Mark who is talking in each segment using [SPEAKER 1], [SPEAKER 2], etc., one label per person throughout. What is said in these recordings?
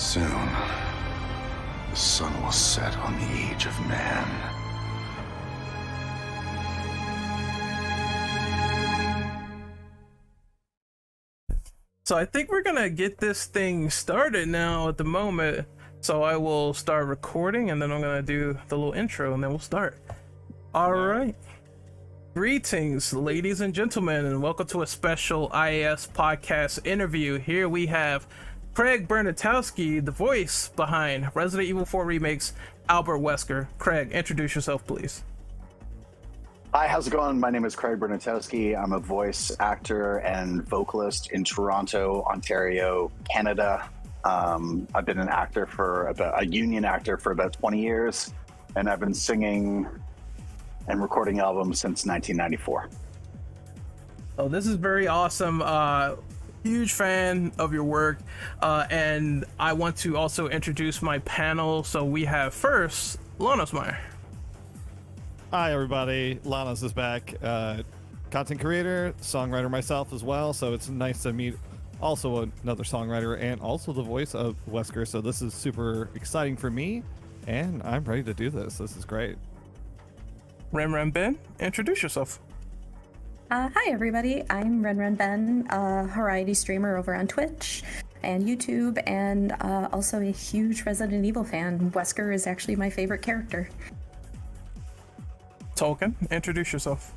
[SPEAKER 1] Soon, the sun will set on the age of man.
[SPEAKER 2] So I think we're gonna get this thing started now at the moment. So I will start recording and then I'm gonna do the little intro and then we'll start. All right. Greetings, ladies and gentlemen, and welcome to a special IAS podcast interview. Here we have Craig Burnatowski, the voice behind Resident Evil 4 Remakes, Albert Wesker. Craig, introduce yourself, please.
[SPEAKER 3] Hi, how's it going? My name is Craig Burnatowski. I'm a voice actor and vocalist in Toronto, Ontario, Canada. I've been a union actor for about 20 years, and I've been singing and recording albums since 1994.
[SPEAKER 2] Oh, this is very awesome. Huge fan of your work, and I want to also introduce my panel. So we have first Lanos Meyer.
[SPEAKER 4] Hi everybody, Lanos is back. Content creator, songwriter myself as well, so it's nice to meet also another songwriter and also the voice of Wesker. So this is super exciting for me, and I'm ready to do this. This is great.
[SPEAKER 2] Ren Ben, introduce yourself.
[SPEAKER 5] Hi everybody, I'm Ren Ben, a variety streamer over on Twitch and YouTube, and also a huge Resident Evil fan. Wesker is actually my favorite character.
[SPEAKER 2] Tolkien, introduce yourself.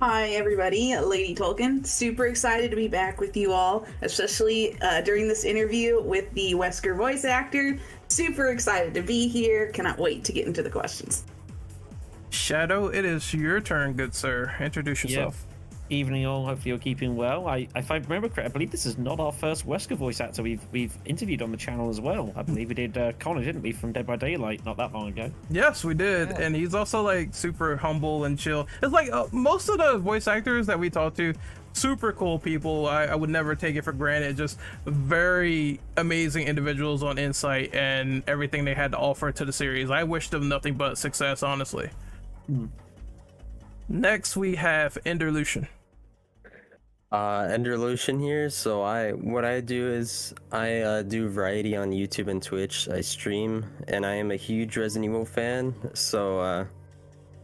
[SPEAKER 6] Hi everybody, Lady Tolkien. Super excited to be back with you all, especially during this interview with the Wesker voice actor. Super excited to be here. Cannot wait to get into the questions.
[SPEAKER 2] Shadow, it is your turn, good sir. Introduce yourself.
[SPEAKER 7] Yep. Evening all, hopefully you're keeping well. If I remember correctly, I believe this is not our first Wesker voice actor we've interviewed on the channel as well. I believe we did Connor, didn't we, from Dead by Daylight not that long ago?
[SPEAKER 2] Yes, we did. Yeah. And he's also like super humble and chill. It's like most of the voice actors that we talk to, super cool people. I would never take it for granted. Just very amazing individuals on Insight and everything they had to offer to the series. I wish them nothing but success, honestly. Next we have Enderlucian.
[SPEAKER 8] Enderlucian here. So what I do is I do variety on YouTube and Twitch. I stream, and I am a huge Resident Evil fan. So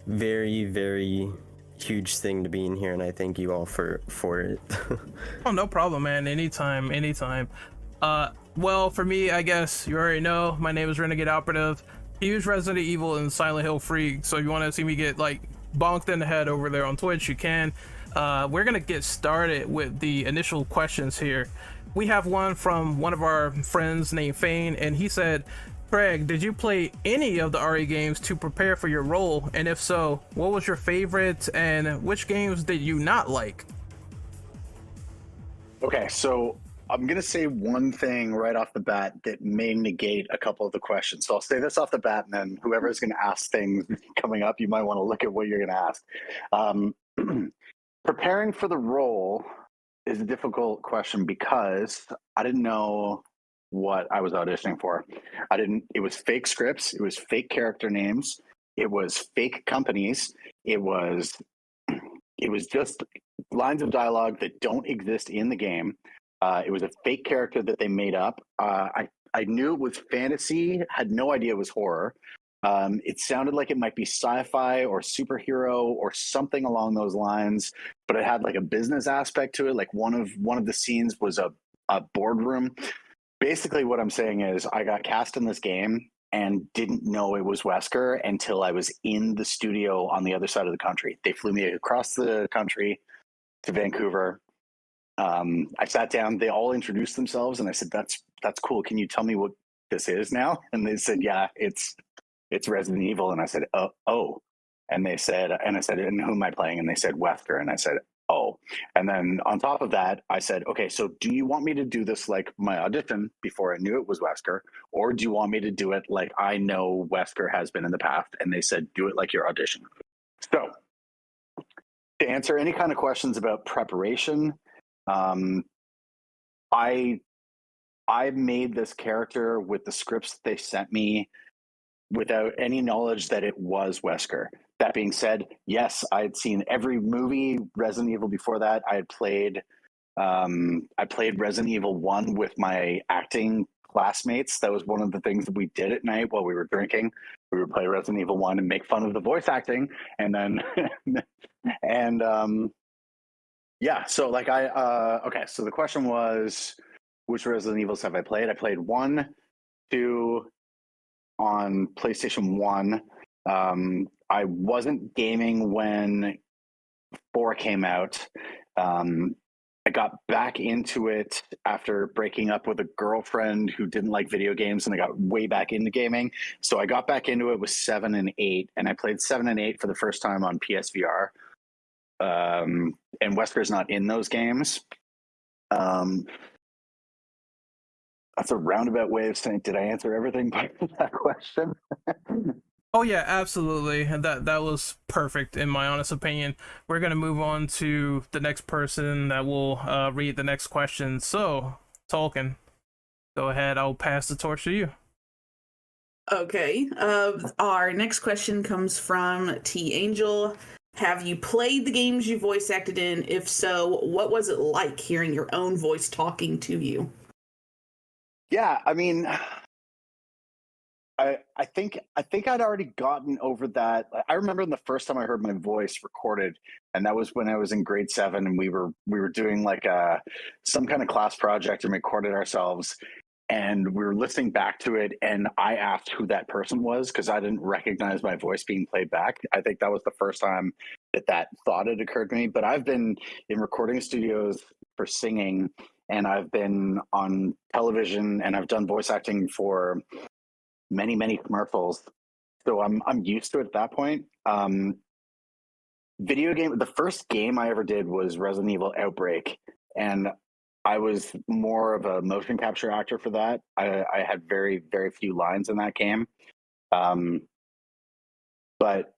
[SPEAKER 8] very, very huge thing to be in here, and I thank you all for it.
[SPEAKER 2] Oh, no problem, man. Anytime. Well, for me, I guess you already know, my name is Renegade Operative. Huge Resident Evil and Silent Hill freak. So if you want to see me get like bonked in the head over there on Twitch, you can. We're gonna get started with the initial questions here. We have one from one of our friends named Fane, and he said, Craig, did you play any of the RE games to prepare for your role? And if so, what was your favorite and which games did you not like?
[SPEAKER 3] Okay, so I'm going to say one thing right off the bat that may negate a couple of the questions. So I'll say this off the bat, and then whoever is going to ask things coming up, you might want to look at what you're going to ask. Preparing for the role is a difficult question because I didn't know what I was auditioning for. It was fake scripts. It was fake character names. It was fake companies. It was just lines of dialogue that don't exist in the game. It was a fake character that they made up. I knew it was fantasy, had no idea it was horror. It sounded like it might be sci-fi or superhero or something along those lines, but it had like a business aspect to it. Like one of the scenes was a boardroom. Basically what I'm saying is I got cast in this game and didn't know it was Wesker until I was in the studio on the other side of the country. They flew me across the country to Vancouver. I sat down, they all introduced themselves, and I said, that's cool. Can you tell me what this is now? And they said, yeah, it's Resident Evil. And I said, oh. And I said, and who am I playing? And they said, Wesker. And I said, oh. And then on top of that, I said, okay, so do you want me to do this like my audition before I knew it was Wesker? Or do you want me to do it like I know Wesker has been in the past? And they said, do it like your audition. So to answer any kind of questions about preparation, I made this character with the scripts that they sent me without any knowledge that it was Wesker. That being said, yes, I had seen every movie Resident Evil before that. I played Resident Evil 1 with my acting classmates. That was one of the things that we did at night while we were drinking. We would play Resident Evil 1 and make fun of the voice acting, and then and yeah. So like okay. So the question was, which Resident Evils have I played? I played 1, 2 on PlayStation 1. I wasn't gaming when 4 came out. I got back into it after breaking up with a girlfriend who didn't like video games, and I got way back into gaming. So I got back into it with 7 and 8, and I played 7 and 8 for the first time on PSVR. And Wesker's not in those games. That's a roundabout way of saying, did I answer everything by that question?
[SPEAKER 2] Oh yeah, absolutely. And that was perfect in my honest opinion. We're gonna move on to the next person that will read the next question. So, Tolkien, go ahead. I'll pass the torch to you.
[SPEAKER 6] Okay. Our next question comes from T Angel. Have you played the games you voice acted in? If so, what was it like hearing your own voice talking to you?
[SPEAKER 3] Yeah, I mean, I think I'd already gotten over that. I remember the first time I heard my voice recorded, and that was when I was in grade 7, and we were doing like some kind of class project and recorded ourselves, and we were listening back to it, and I asked who that person was because I didn't recognize my voice being played back. I think that was the first time that thought had occurred to me. But I've been in recording studios for singing, and I've been on television, and I've done voice acting for many commercials, so I'm used to it at that point. Video game, the first game I ever did was Resident Evil Outbreak, and I was more of a motion capture actor for that. I had very few lines in that game, but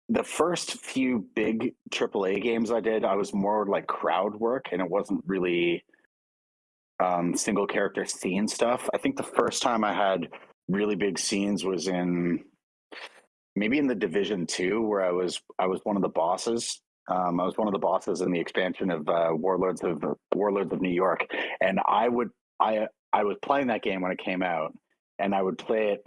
[SPEAKER 3] the first few big AAA games I did, I was more like crowd work, and it wasn't really single character scene stuff. I think the first time I had really big scenes was maybe in the Division 2, where I was one of the bosses. I was one of the bosses in the expansion of Warlords of New York, and I was playing that game when it came out, and I would play it.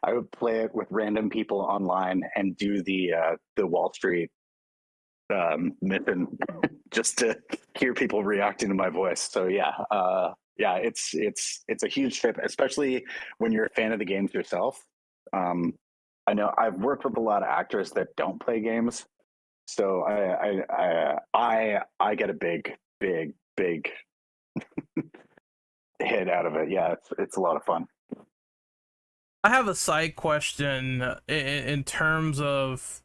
[SPEAKER 3] I would play it with random people online and do the Wall Street mission just to hear people reacting to my voice. So yeah, it's a huge trip, especially when you're a fan of the games yourself. I know I've worked with a lot of actors that don't play games, so I get a big hit out of it. Yeah, it's a lot of fun.
[SPEAKER 2] I have a side question in terms of,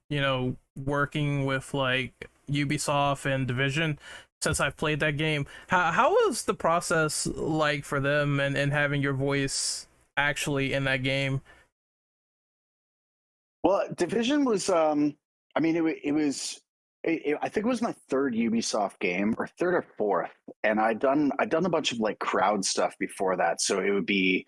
[SPEAKER 2] working with like Ubisoft and Division, since I've played that game. How was the process like for them and having your voice actually in that game?
[SPEAKER 3] Well, Division was, I mean, I think it was my third Ubisoft game, or third or fourth, and I'd done a bunch of like crowd stuff before that. So it would be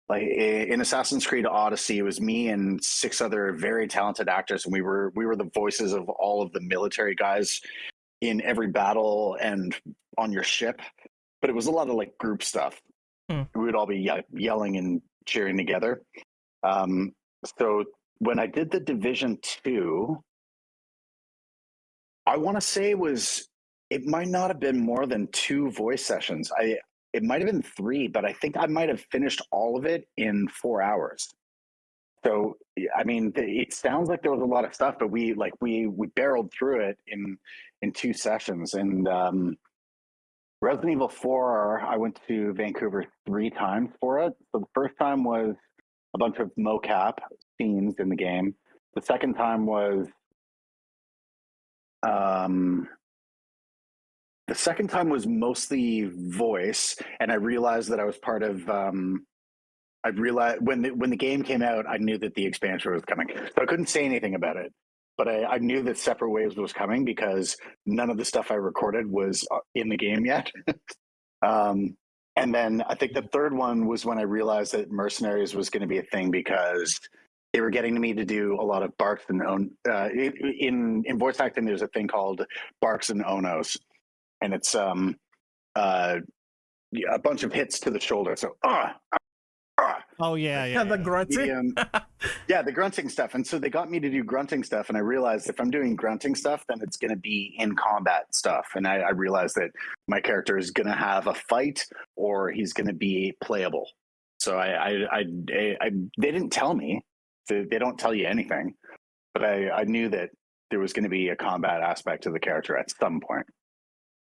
[SPEAKER 3] like in Assassin's Creed Odyssey, it was me and 6 other very talented actors, and we were the voices of all of the military guys in every battle and on your ship. But it was a lot of like group stuff. We would all be yelling and cheering together. So when I did the Division 2, I want to say it might not have been more than 2 voice sessions. It might have been 3, but I think I might have finished all of it in 4 hours. So, I mean, it sounds like there was a lot of stuff, but we barreled through it in 2 sessions. And Resident Evil 4, I went to Vancouver 3 times for it. So the first time was a bunch of mocap scenes in the game. The second time was mostly voice, and I realized that I was part of. I realized when the game came out, I knew that the expansion was coming, so I couldn't say anything about it. But I knew that Separate Waves was coming because none of the stuff I recorded was in the game yet. And then I think the third one was when I realized that Mercenaries was going to be a thing, because they were getting me to do a lot of barks and in voice acting. There's a thing called barks and onos, and it's a bunch of hits to the shoulder. So
[SPEAKER 4] Oh yeah.
[SPEAKER 2] The grunting.
[SPEAKER 3] yeah, the grunting stuff. And so they got me to do grunting stuff, and I realized if I'm doing grunting stuff, then it's going to be in combat stuff. And I realized that my character is going to have a fight, or he's going to be playable. So they didn't tell me. They don't tell you anything, but I knew that there was going to be a combat aspect to the character at some point.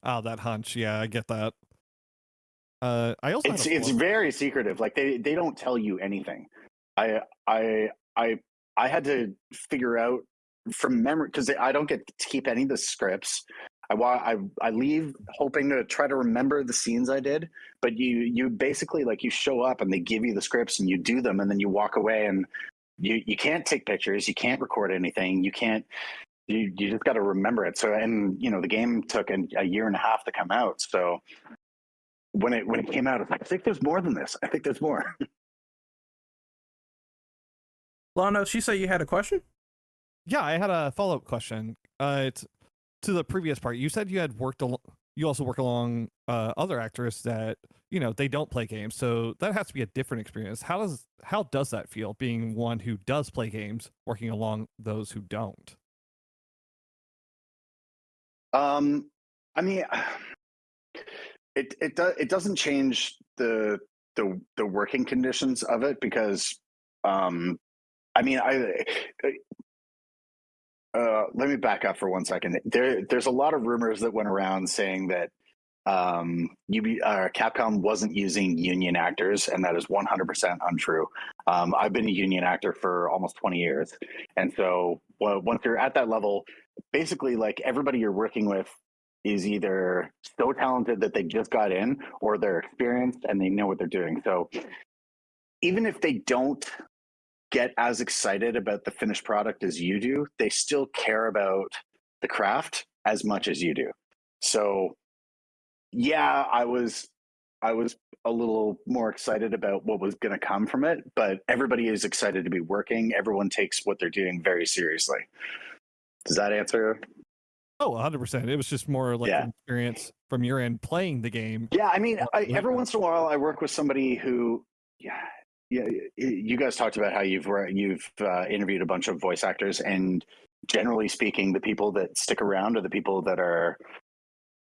[SPEAKER 4] Oh, that hunch. Yeah, I get that. I also
[SPEAKER 3] It's very secretive. Like they don't tell you anything. I had to figure out from memory, because I don't get to keep any of the scripts. I leave hoping to try to remember the scenes I did, but you basically, like, you show up and they give you the scripts and you do them, and then you walk away, and you can't take pictures, you can't record anything, you just got to remember it. So, and the game took a year and a half to come out. So when it came out, I was like, I think there's more than this. I think there's more.
[SPEAKER 2] Lana, she said you had a question?
[SPEAKER 4] Yeah, I had a follow-up question. It's to the previous part. You said you had you also work along other actors that they don't play games, so that has to be a different experience. How does that feel, being one who does play games, working along those who don't?
[SPEAKER 3] I mean, it doesn't change the working conditions of it, because let me back up for 1 second. There's a lot of rumors that went around saying that Capcom wasn't using union actors, and that is 100% untrue. I've been a union actor for almost 20 years, and so once you're at that level, basically, like, everybody you're working with is either so talented that they just got in, or they're experienced and they know what they're doing. So even if they don't get as excited about the finished product as you do, they still care about the craft as much as you do. So yeah, I was a little more excited about what was going to come from it, but everybody is excited to be working. Everyone takes what they're doing very seriously. Does that answer?
[SPEAKER 4] Oh, 100%. It was just more like an experience from your end playing the game.
[SPEAKER 3] Yeah, I mean, every once in a while I work with somebody who, you guys talked about how you've interviewed a bunch of voice actors, and generally speaking, the people that stick around are the people that are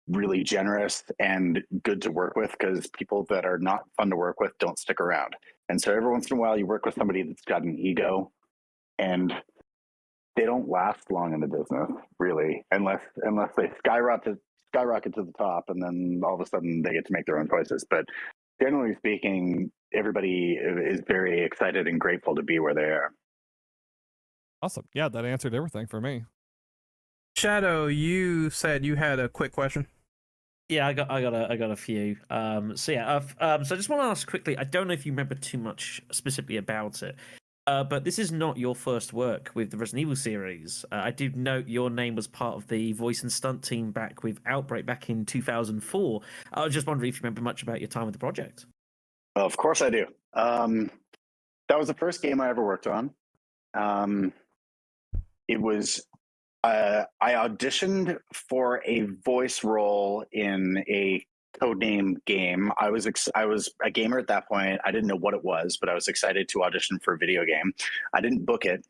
[SPEAKER 3] really generous and good to work with, because people that are not fun to work with don't stick around. And so every once in a while you work with somebody that's got an ego, and they don't last long in the business, really, unless they skyrocket to the top, and then all of a sudden they get to make their own choices. But generally speaking, everybody is very excited and grateful to be where they are.
[SPEAKER 4] Awesome. Yeah, that answered everything for me.
[SPEAKER 2] Shadow, you said you had a quick question.
[SPEAKER 7] Yeah, I got a few. So I just want to ask quickly. I don't know if you remember too much specifically about it. But this is not your first work with the Resident Evil series. I do note your name was part of the voice and stunt team back with Outbreak back in 2004. I was just wondering if you remember much about your time with the project.
[SPEAKER 3] Of course I do. That was the first game I ever worked on. It was I auditioned for a voice role in a codename game. I was a gamer at that point. I didn't know what it was, but I was excited to audition for a video game. I didn't book it,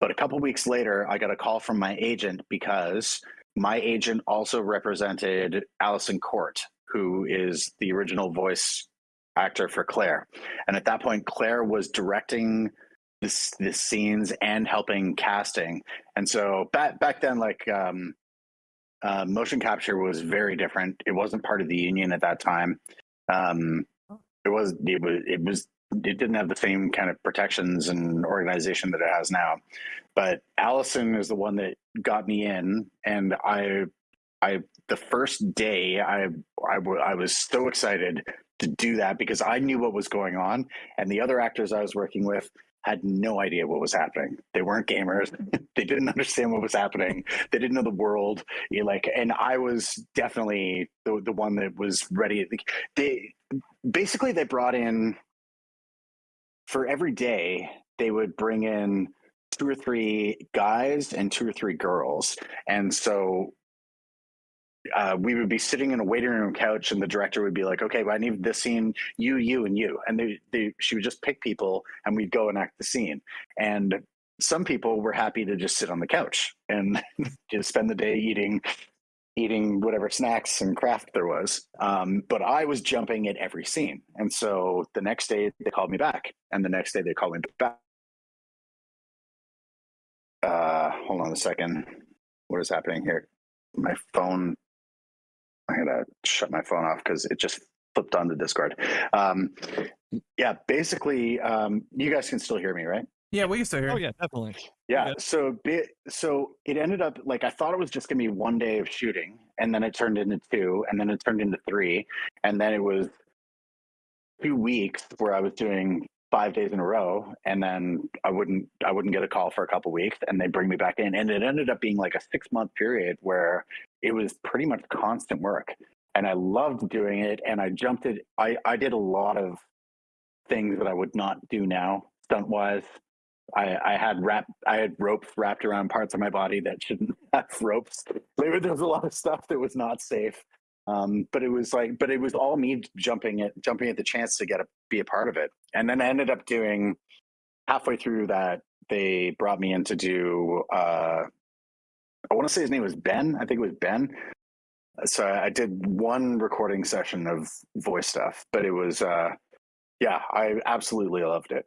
[SPEAKER 3] but a couple weeks later, I got a call from my agent, because my agent also represented Allison Court, who is the original voice actor for Claire. And at that point, Claire was directing the scenes and helping casting. And so back then, like, motion capture was very different. It wasn't part of the union at that time. It didn't have the same kind of protections and organization that it has now. But Allison is the one that got me in, and the first day I was so excited to do that, because I knew what was going on, and the other actors I was working with had no idea what was happening. They weren't gamers. They didn't understand what was happening. They didn't know the world. And I was definitely the one that was ready. They brought in, for every day, they would bring in 2 or 3 guys and 2 or 3 girls. And so we would be sitting in a waiting room couch, and the director would be like, "Okay, well, I need this scene, you, and you," and she would just pick people, and we'd go and act the scene. And some people were happy to just sit on the couch and just spend the day eating whatever snacks and craft there was. But I was jumping at every scene, and so the next day they called me back, and the next day they called me back. Hold on a second. What is happening here? My phone. I gotta shut my phone off because it just flipped onto Discord. Yeah, basically, you guys can still hear me, right?
[SPEAKER 2] Yeah, we can still hear.
[SPEAKER 4] Oh yeah, definitely.
[SPEAKER 3] Yeah.
[SPEAKER 4] Okay.
[SPEAKER 3] So it ended up like I thought it was just gonna be one day of shooting, and then it turned into 2, and then it turned into 3, and then it was 2 weeks where I was doing 5 days in a row, and then I wouldn't get a call for a couple weeks, and they bring me back in, and it ended up being like a 6-month period where it was pretty much constant work, and I loved doing it, and I jumped it. I did a lot of things that I would not do now stunt wise. I had ropes wrapped around parts of my body that shouldn't have ropes. There was a lot of stuff that was not safe. But it was all me jumping at the chance to be a part of it. And then I ended up doing, halfway through that, they brought me in to do, I want to say his name was Ben. I think it was Ben. So I did one recording session of voice stuff, but it was, yeah, I absolutely loved it.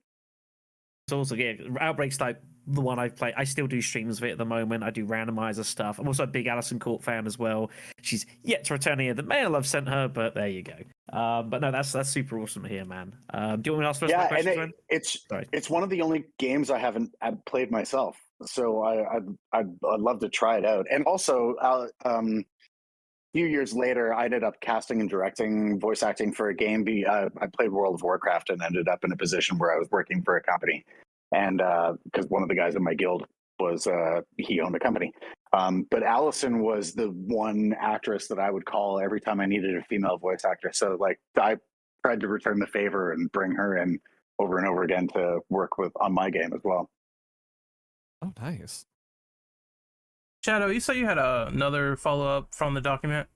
[SPEAKER 7] It's also, yeah, Outbreak's like the one I play. I still do streams of it at the moment. I do randomizer stuff. I'm also a big Alison Court fan as well. She's yet to return here. The mail I've sent her, but there you go. But no, that's super awesome to hear, man. Do you want me to ask first?
[SPEAKER 3] Yeah,
[SPEAKER 7] questions,
[SPEAKER 3] and it's one of the only games I haven't played myself, so I'd love to try it out. And also, a few years later, I ended up casting and directing voice acting for a game. I played World of Warcraft and ended up in a position where I was working for a company. And because one of the guys in my guild was, he owned a company. But Allison was the one actress that I would call every time I needed a female voice actor. So like I tried to return the favor and bring her in over and over again to work on my game as well.
[SPEAKER 4] Oh, nice.
[SPEAKER 7] Shadow, you say you had another follow-up from the document?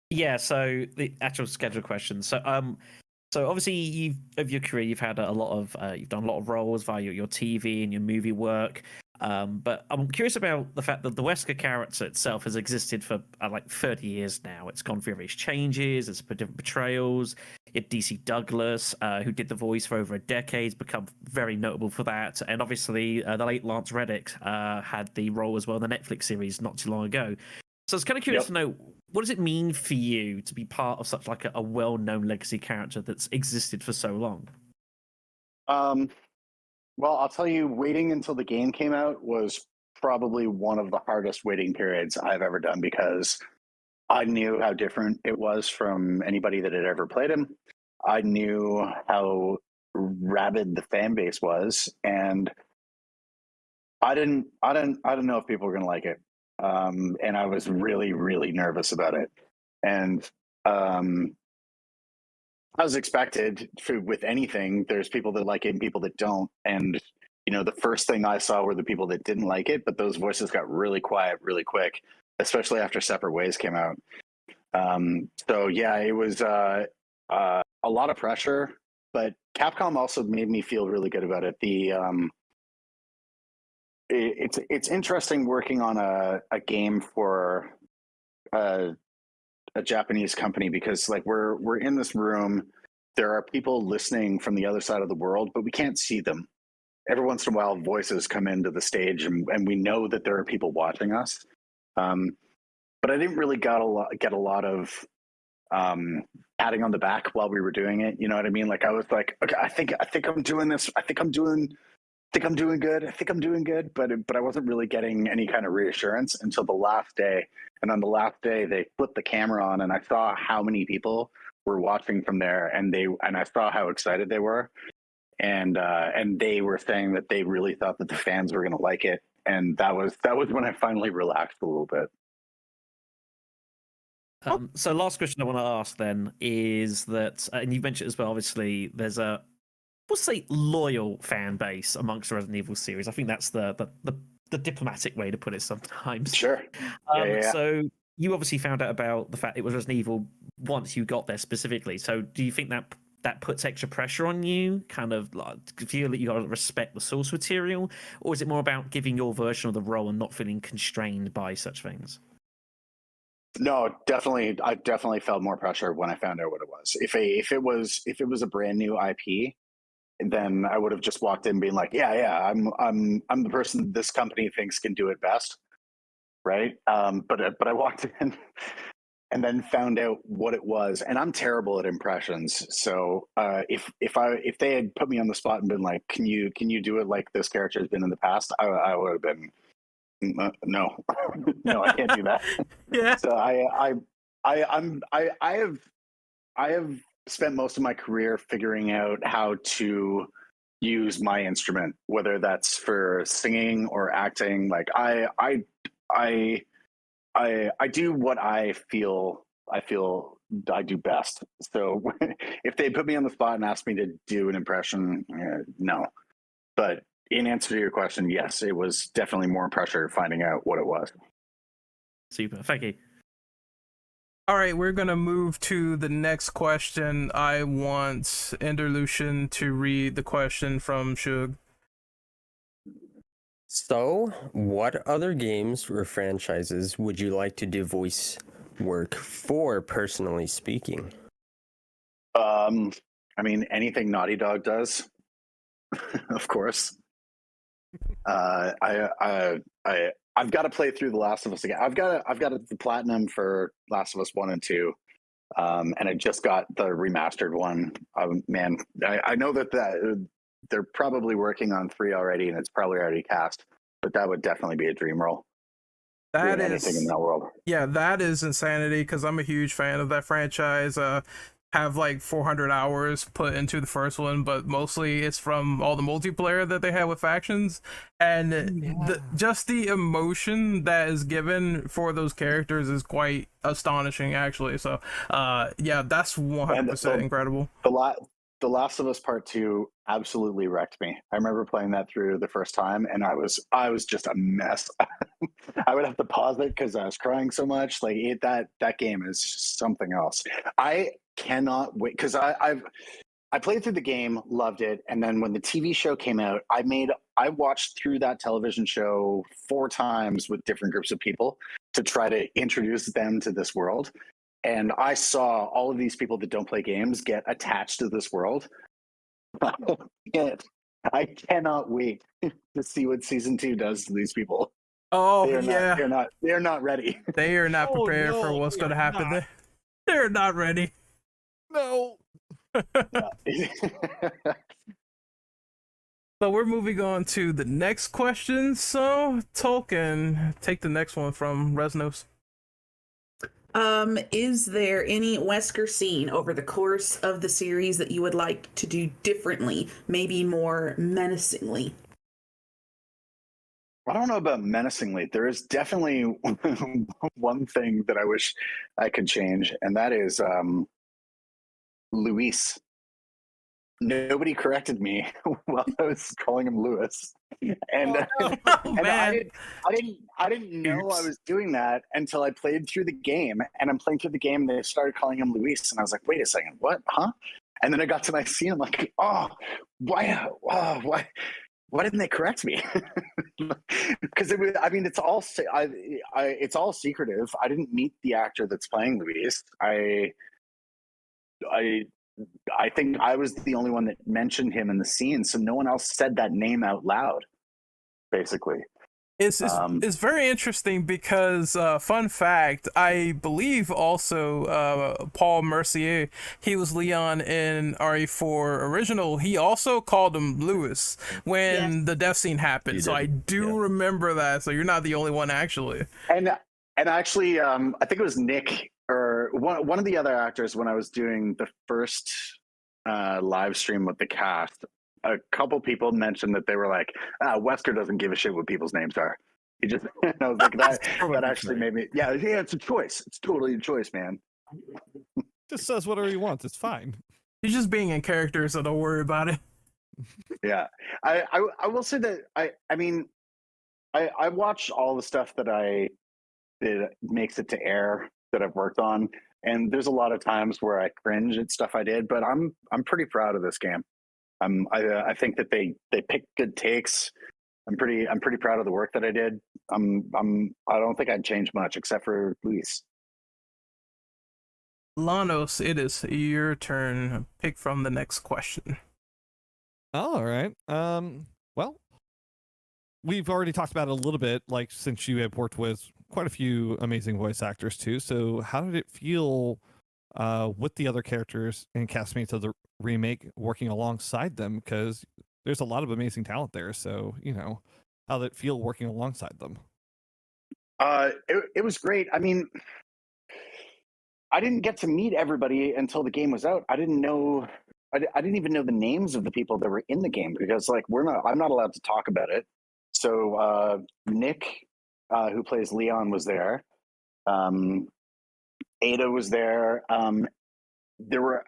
[SPEAKER 7] Yeah, so the actual schedule question. So obviously of your career, you've had a lot of you've done a lot of roles via your TV and your movie work. But I'm curious about the fact that the Wesker character itself has existed for like 30 years now. It's gone through various changes, it's different portrayals. DC Douglas, who did the voice for over a decade, has become very notable for that. And obviously, the late Lance Reddick had the role as well in the Netflix series not too long ago. So I was kind of curious to know, what does it mean for you to be part of such like a well-known legacy character that's existed for so long?
[SPEAKER 3] Well, I'll tell you, waiting until the game came out was probably one of the hardest waiting periods I've ever done, because I knew how different it was from anybody that had ever played him. I knew how rabid the fan base was, and I didn't know if people were going to like it. And I was really, really nervous about it. And as expected with anything, there's people that like it and people that don't. And, you know, the first thing I saw were the people that didn't like it, but those voices got really quiet really quick, especially after Separate Ways came out. So yeah, it was a lot of pressure, but Capcom also made me feel really good about it. It's interesting working on a game for a Japanese company, because like we're in this room, there are people listening from the other side of the world, but we can't see them. Every once in a while, voices come into the stage, and we know that there are people watching us. But I didn't really get a lot of patting on the back while we were doing it. You know what I mean? Like I was like, okay, I think I'm doing this. I think I'm doing good. But I wasn't really getting any kind of reassurance until the last day. And on the last day, they flipped the camera on, and I saw how many people were watching from there, and I saw how excited they were, and they were saying that they really thought that the fans were going to like it, and that was when I finally relaxed a little bit.
[SPEAKER 7] So last question I want to ask then is that, and you mentioned as well, obviously there's a, we'll say, loyal fan base amongst the Resident Evil series. I think that's the diplomatic way to put it sometimes.
[SPEAKER 3] Sure. Yeah.
[SPEAKER 7] So you obviously found out about the fact it was Resident Evil once you got there specifically. So do you think that puts extra pressure on you, kind of like feel that you got to respect the source material, or is it more about giving your version of the role and not feeling constrained by such things?
[SPEAKER 3] No, definitely. I definitely felt more pressure when I found out what it was. If it was a brand new IP, then I would have just walked in being like, yeah, I'm the person this company thinks can do it best, right? But I walked in and then found out what it was, and I'm terrible at impressions. So if they had put me on the spot and been like, can you do it like this character has been in the past, I would have been no, no, I can't do that.
[SPEAKER 2] Yeah.
[SPEAKER 3] So I have spent most of my career figuring out how to use my instrument, whether that's for singing or acting. Like I do what I feel I do best. So if they put me on the spot and asked me to do an impression, no. But in answer to your question, yes, it was definitely more pressure finding out what it was.
[SPEAKER 7] Super, thank you.
[SPEAKER 2] All right, we're gonna move to the next question. I want Enderlucian to read the question from Shug.
[SPEAKER 8] So, what other games or franchises would you like to do voice work for, personally speaking?
[SPEAKER 3] I mean, anything Naughty Dog does, of course. I've got to play through The Last of Us again. I've got the platinum for Last of Us 1 and 2, and I just got the remastered one. Man, I know that they're probably working on 3 already, and it's probably already cast. But that would definitely be a dream role.
[SPEAKER 2] That is
[SPEAKER 3] anything in that world.
[SPEAKER 2] Yeah, that is insanity because I'm a huge fan of that franchise. Have like 400 hours put into the first one, but mostly it's from all the multiplayer that they had with factions, and just the emotion that is given for those characters is quite astonishing, actually. So, yeah, that's 100% incredible.
[SPEAKER 3] The Last of Us Part 2 absolutely wrecked me. I remember playing that through the first time, and I was just a mess. I would have to pause it because I was crying so much. Like that game is something else. I cannot wait because I played through the game, loved it, and then when the TV show came out, I watched through that television show 4 times with different groups of people to try to introduce them to this world. And I saw all of these people that don't play games get attached to this world. I cannot wait to see what season 2 does to these people.
[SPEAKER 2] Oh,
[SPEAKER 3] they're not ready.
[SPEAKER 2] They are not prepared for what's going to happen. They're not ready.
[SPEAKER 4] No.
[SPEAKER 2] So we're moving on to the next question. So Tolkien, take the next one from Resnos.
[SPEAKER 6] Is there any Wesker scene over the course of the series that you would like to do differently, maybe more menacingly?
[SPEAKER 3] I don't know about menacingly. There is definitely one thing that I wish I could change, and that is Luis. Nobody corrected me while I was calling him Lewis, and I didn't know I was doing that until I played through the game. And I'm playing through the game, and they started calling him Luis, and I was like, "Wait a second, what? Huh?" And then I got to my scene. I'm like, "Oh, why? Why didn't they correct me?" Because it's all it's all secretive. I didn't meet the actor that's playing Luis. I think I was the only one that mentioned him in the scene, so no one else said that name out loud, basically.
[SPEAKER 2] It's very interesting because, fun fact, I believe also Paul Mercier, he was Leon in RE4 original. He also called him Lewis when the death scene happened. So I do remember that. So you're not the only one, actually.
[SPEAKER 3] And actually, I think it was Nick or one of the other actors when I was doing the first live stream with the cast. A couple people mentioned that they were like, Wesker doesn't give a shit what people's names are. He just, I was like, that actually made me, yeah, it's a choice. It's totally a choice, man.
[SPEAKER 4] Just says whatever he wants. It's fine.
[SPEAKER 2] He's just being in character, so don't worry about it.
[SPEAKER 3] Yeah. I will say that, I mean, I watch all the stuff that I it makes it to air that I've worked on. And there's a lot of times where I cringe at stuff I did, but I'm pretty proud of this game. I think that they picked good takes. I'm pretty proud of the work that I did. I don't think I'd change much except for Luis.
[SPEAKER 2] Lanos, it is your turn. Pick from the next question.
[SPEAKER 4] All right. Well, we've already talked about it a little bit, like since you have worked with quite a few amazing voice actors too. So how did it feel with the other characters and castmates of the remake working alongside them? Because there's a lot of amazing talent there. So, how did it feel working alongside them?
[SPEAKER 3] It was great. I mean, I didn't get to meet everybody until the game was out. I didn't even know the names of the people that were in the game because I'm not allowed to talk about it. So Nick, who plays Leon, was there. Ada was there. There were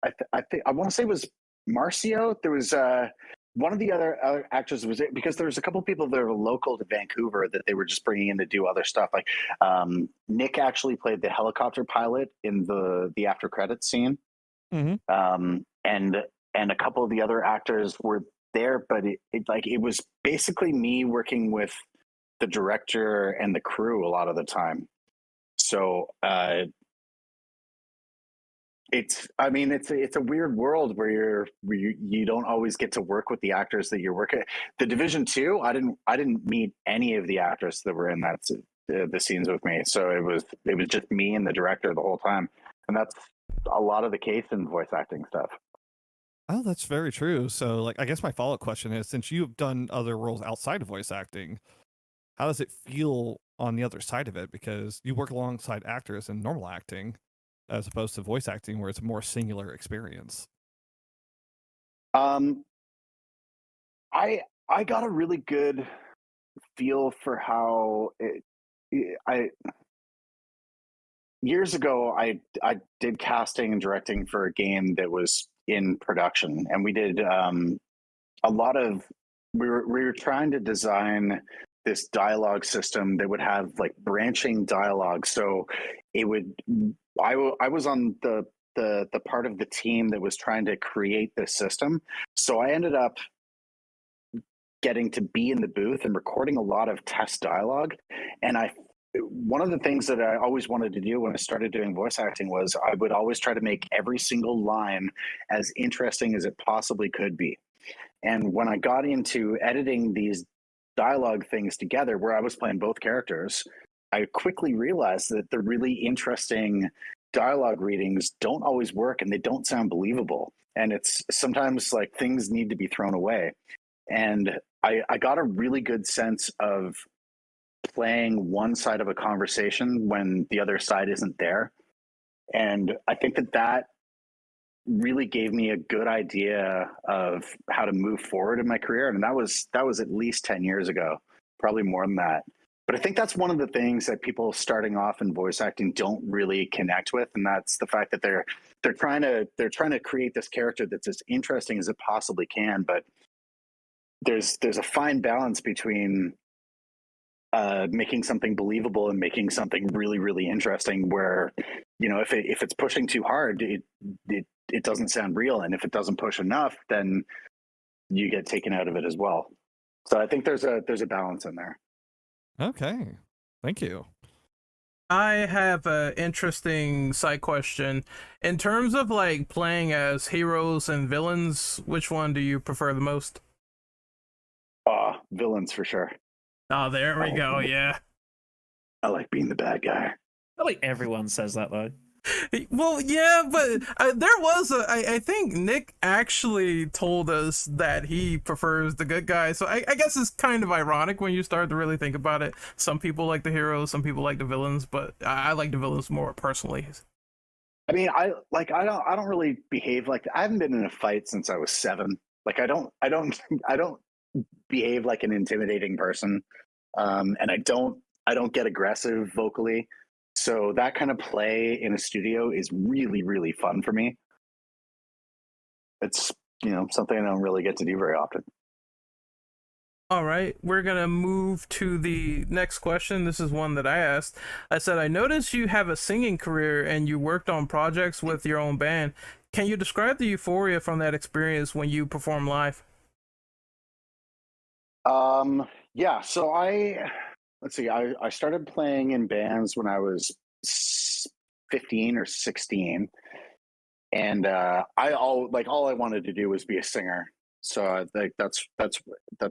[SPEAKER 3] I think I want to say it was Marcio. There was one of the other actors was it because there was a couple of people that were local to Vancouver that they were just bringing in to do other stuff. Like Nick actually played the helicopter pilot in the after credits scene.
[SPEAKER 4] Mm-hmm.
[SPEAKER 3] And a couple of the other actors were there, but it was basically me working with the director and the crew a lot of the time. So it's a weird world where you don't always get to work with the actors that you're working. The Division 2, I didn't meet any of the actors that were in the scenes with me. So it was just me and the director the whole time, and that's a lot of the case in voice acting stuff.
[SPEAKER 4] Oh, that's very true. So, I guess my follow-up question is, since you've done other roles outside of voice acting, how does it feel on the other side of it? Because you work alongside actors in normal acting, as opposed to voice acting, where it's a more singular experience.
[SPEAKER 3] I got a really good feel for how years ago I did casting and directing for a game that was in production, and we did a lot of we were trying to design this dialogue system that would have branching dialogue. So it would I was on the part of the team that was trying to create this system. So I ended up getting to be in the booth and recording a lot of test dialogue. And one of the things that I always wanted to do when I started doing voice acting was I would always try to make every single line as interesting as it possibly could be. And when I got into editing these dialogue things together, where I was playing both characters, I quickly realized that the really interesting dialogue readings don't always work and they don't sound believable. And it's sometimes things need to be thrown away. And I got a really good sense of playing one side of a conversation when the other side isn't there. And I think that really gave me a good idea of how to move forward in my career. And that was at least 10 years ago, probably more than that. But I think that's one of the things that people starting off in voice acting don't really connect with. And that's the fact that they're trying to create this character that's as interesting as it possibly can. But there's a fine balance between making something believable and making something really, really interesting, where, if it's pushing too hard, it doesn't sound real. And if it doesn't push enough, then you get taken out of it as well. So I think there's a balance in there.
[SPEAKER 4] Okay. Thank you.
[SPEAKER 2] I have an interesting side question. In terms of playing as heroes and villains, which one do you prefer the most?
[SPEAKER 3] Villains for sure.
[SPEAKER 2] Oh, there we go. Yeah.
[SPEAKER 3] I like being the bad guy.
[SPEAKER 7] I think everyone says that though.
[SPEAKER 2] Well, yeah, but there was I think Nick actually told us that he prefers the good guy. So I guess it's kind of ironic when you start to really think about it. Some people like the heroes, some people like the villains, but I like the villains more personally.
[SPEAKER 3] I mean, I don't really behave like I haven't been in a fight since I was 7. I don't behave like an intimidating person, and I don't get aggressive vocally. So that kind of play in a studio is really, really fun for me. It's something I don't really get to do very often.
[SPEAKER 2] All right, we're gonna move to the next question. This is one that I asked. I said, I noticed you have a singing career and you worked on projects with your own band. Can you describe the euphoria from that experience when you perform live?
[SPEAKER 3] Yeah, so let's see, I started playing in bands when I was 15 or 16. And all I wanted to do was be a singer. So I think that's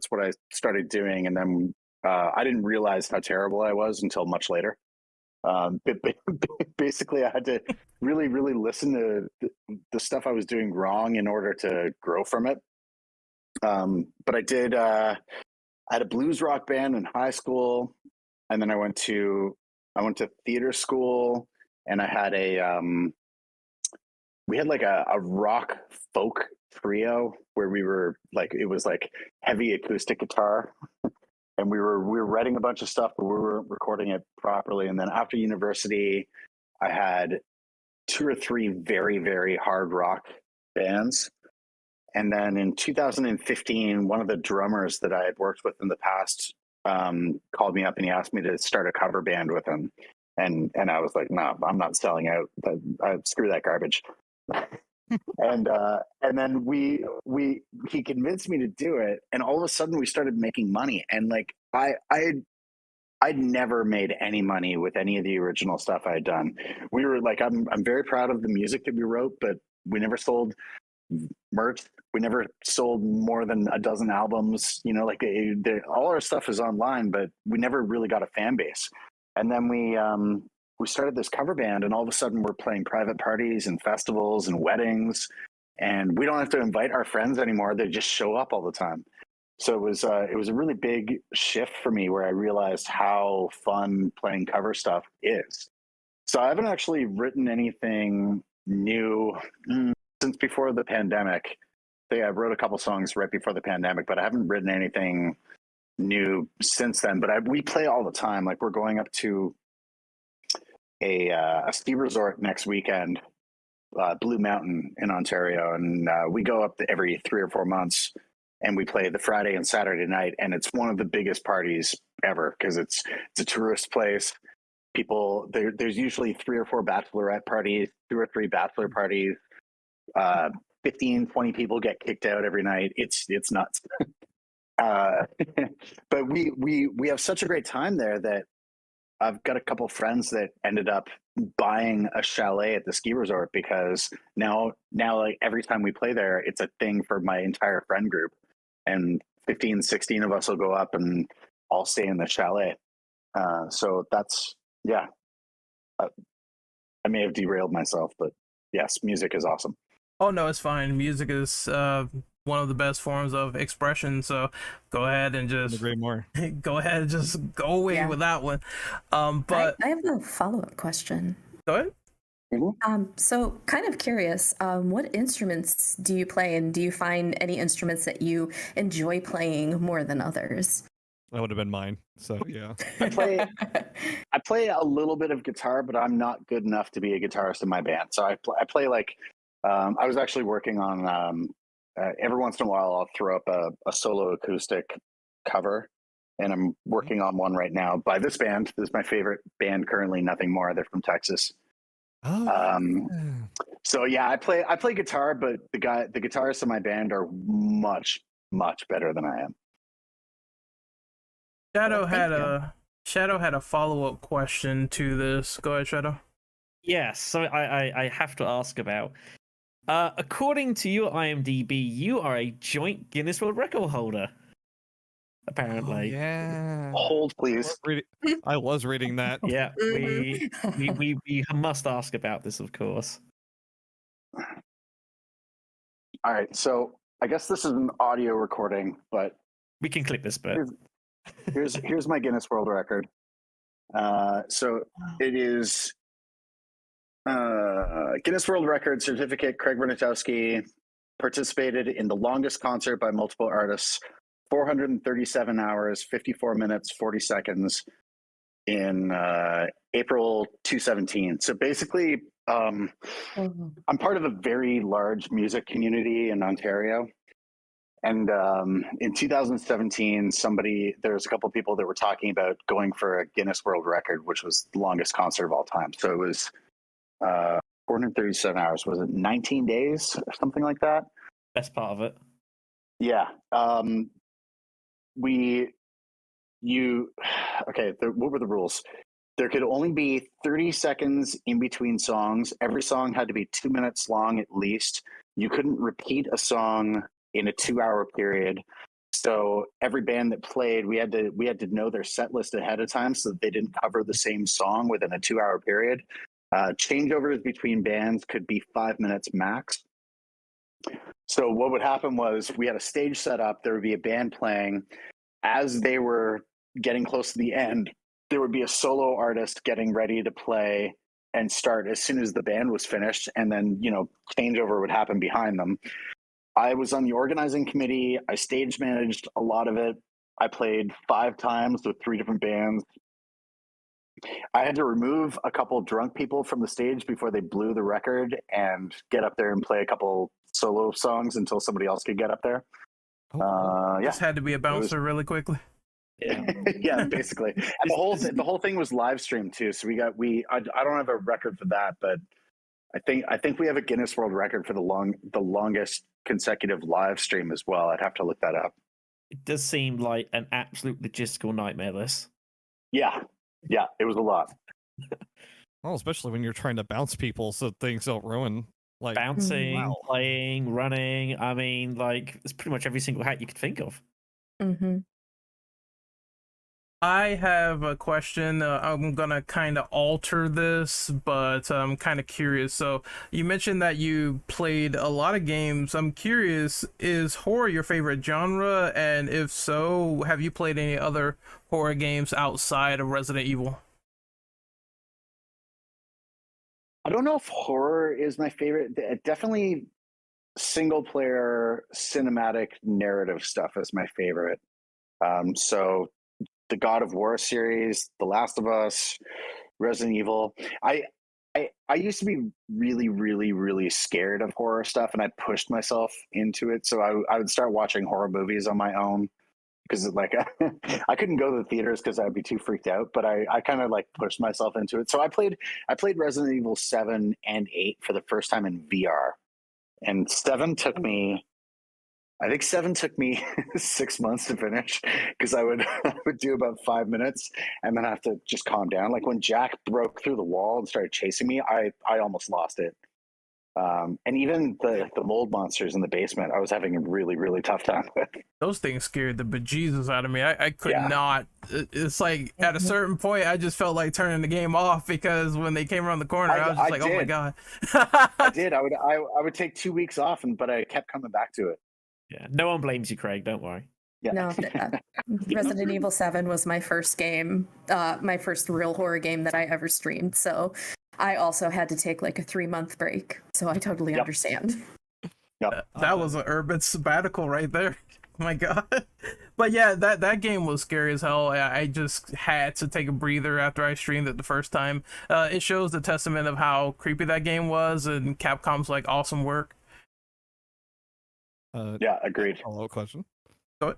[SPEAKER 3] what I started doing. And then I didn't realize how terrible I was until much later. Basically, I had to really, really listen to the stuff I was doing wrong in order to grow from it. But I did. I had a blues rock band in high school, and then I went to theater school, and I had we had like a rock folk trio where we were like, it was like heavy acoustic guitar, and we were writing a bunch of stuff, but we were recording it properly. And then after university, I had 2 or 3 very, very hard rock bands. And then in 2015, one of the drummers that I had worked with in the past called me up and he asked me to start a cover band with him. And I was like, no, I'm not selling out. Screw that garbage. and then he convinced me to do it, and all of a sudden we started making money. And like I'd never made any money with any of the original stuff I had done. We were like, I'm very proud of the music that we wrote, but we never sold merch. We never sold more than a dozen albums. You know, like all our stuff is online, but we never really got a fan base. And then we started this cover band, and all of a sudden we're playing private parties and festivals and weddings, and we don't have to invite our friends anymore. They just show up all the time. So it was a really big shift for me where I realized how fun playing cover stuff is. So I haven't actually written anything new since before the pandemic. I wrote a couple songs right before the pandemic, but I haven't written anything new since then. But we play all the time. Like we're going up to a ski resort next weekend, Blue Mountain in Ontario, and we go up every 3 or 4 months, and we play the Friday and Saturday night, and it's one of the biggest parties ever because it's a tourist place. People there's usually 3 or 4 bachelorette parties, 2 or 3 bachelor parties. 15, 20 people get kicked out every night. It's nuts. But we have such a great time there that I've got a couple friends that ended up buying a chalet at the ski resort because now like every time we play there, it's a thing for my entire friend group, and 15, 16 of us will go up and all stay in the chalet. So that's, yeah, I may have derailed myself, but yes, music is awesome.
[SPEAKER 2] Oh no, it's fine. Music is one of the best forms of expression. So go ahead and just
[SPEAKER 4] Agree more.
[SPEAKER 2] go ahead and just go away with that one. But
[SPEAKER 5] I have a follow-up question.
[SPEAKER 2] Go ahead.
[SPEAKER 5] So kind of curious, what instruments do you play, and do you find any instruments that you enjoy playing more than others?
[SPEAKER 4] That would have been mine. So yeah.
[SPEAKER 3] I play a little bit of guitar, but I'm not good enough to be a guitarist in my band. So I play like I was actually working on every once in a while I'll throw up a solo acoustic cover, and I'm working on one right now by this band. This is my favorite band currently, Nothing More. They're from Texas.
[SPEAKER 4] Oh.
[SPEAKER 3] So yeah, I play guitar, but the guitarists in my band are much better than I am.
[SPEAKER 2] Shadow had a follow-up question to this. Go ahead, Shadow.
[SPEAKER 7] Yes, so I have to ask about. According to your IMDb, you are a joint Guinness World Record holder. Apparently.
[SPEAKER 4] Oh, yeah.
[SPEAKER 3] Hold, please.
[SPEAKER 4] I was reading that.
[SPEAKER 7] Yeah, we must ask about this, of course.
[SPEAKER 3] All right, so I guess this is an audio recording, but
[SPEAKER 7] we can clip this bit.
[SPEAKER 3] Here's my Guinness World Record. So it is Guinness World Record certificate. Craig Burnatowski participated in the longest concert by multiple artists, 437 hours, 54 minutes, 40 seconds in April 2017. So basically, I'm part of a very large music community in Ontario. And in 2017, there was a couple of people that were talking about going for a Guinness World Record, which was the longest concert of all time. So it was 437 hours. Was it 19 days or something like that?
[SPEAKER 7] Best part of it.
[SPEAKER 3] Yeah. Okay. What were the rules? There could only be 30 seconds in between songs. Every song had to be 2 minutes long at least. You couldn't repeat a song in a 2-hour period. So every band that played, we had to know their set list ahead of time so that they didn't cover the same song within a 2-hour period. Changeovers between bands could be 5 minutes max. So what would happen was we had a stage set up. There would be a band playing. As they were getting close to the end, there would be a solo artist getting ready to play and start as soon as the band was finished. And then, changeover would happen behind them. I was on the organizing committee. I stage managed a lot of it. I played 5 times with 3 different bands. I had to remove a couple drunk people from the stage before they blew the record and get up there and play a couple solo songs until somebody else could get up there. Yeah.
[SPEAKER 2] Just had to be a bouncer really quickly.
[SPEAKER 7] Yeah.
[SPEAKER 3] Yeah, basically. And the whole thing was live streamed too. So I don't have a record for that, but I think we have a Guinness World Record for the longest consecutive live stream as well. I'd have to look that up.
[SPEAKER 7] It does seem like an absolute logistical nightmare, this.
[SPEAKER 3] Yeah, it was a lot.
[SPEAKER 4] Well, especially when you're trying to bounce people so things don't ruin. Like
[SPEAKER 7] Bouncing, playing, running. I mean, like, it's pretty much every single hat you could think of.
[SPEAKER 5] Mm-hmm.
[SPEAKER 2] I have a question. I'm gonna kind of alter this, but I'm kind of curious. So you mentioned that you played a lot of games. I'm curious, is horror your favorite genre? And if so, have you played any other horror games outside of Resident Evil?
[SPEAKER 3] I don't know if horror is my favorite. Definitely single player cinematic narrative stuff is my favorite. So the God of War series, The Last of Us, Resident Evil. I used to be really, really, really scared of horror stuff, and I pushed myself into it. So I would start watching horror movies on my own because I couldn't go to the theaters because I'd be too freaked out. But I kind of like pushed myself into it. So I played Resident Evil 7 and 8 for the first time in VR, and 7 took me. I think 7 took me 6 months to finish because I would do about 5 minutes and then have to just calm down. Like when Jack broke through the wall and started chasing me, I almost lost it. And even the mold monsters in the basement, I was having a really, really tough time with.
[SPEAKER 2] Those things scared the bejesus out of me. I could not. It's like at a certain point, I just felt like turning the game off because when they came around the corner, I was just like, oh my God.
[SPEAKER 3] I did. I would take 2 weeks off, but I kept coming back to it.
[SPEAKER 7] Yeah, no one blames you, Craig. Don't worry.
[SPEAKER 3] Yeah.
[SPEAKER 5] No, Resident Evil 7 was my first game, my first real horror game that I ever streamed. So I also had to take like a 3-month break. So I totally understand.
[SPEAKER 3] Yep.
[SPEAKER 2] That was an urban sabbatical right there. Oh my God. But yeah, that game was scary as hell. I just had to take a breather after I streamed it the first time. It shows the testament of how creepy that game was and Capcom's like awesome work.
[SPEAKER 3] Yeah, agreed.
[SPEAKER 4] Follow-up question.
[SPEAKER 2] Go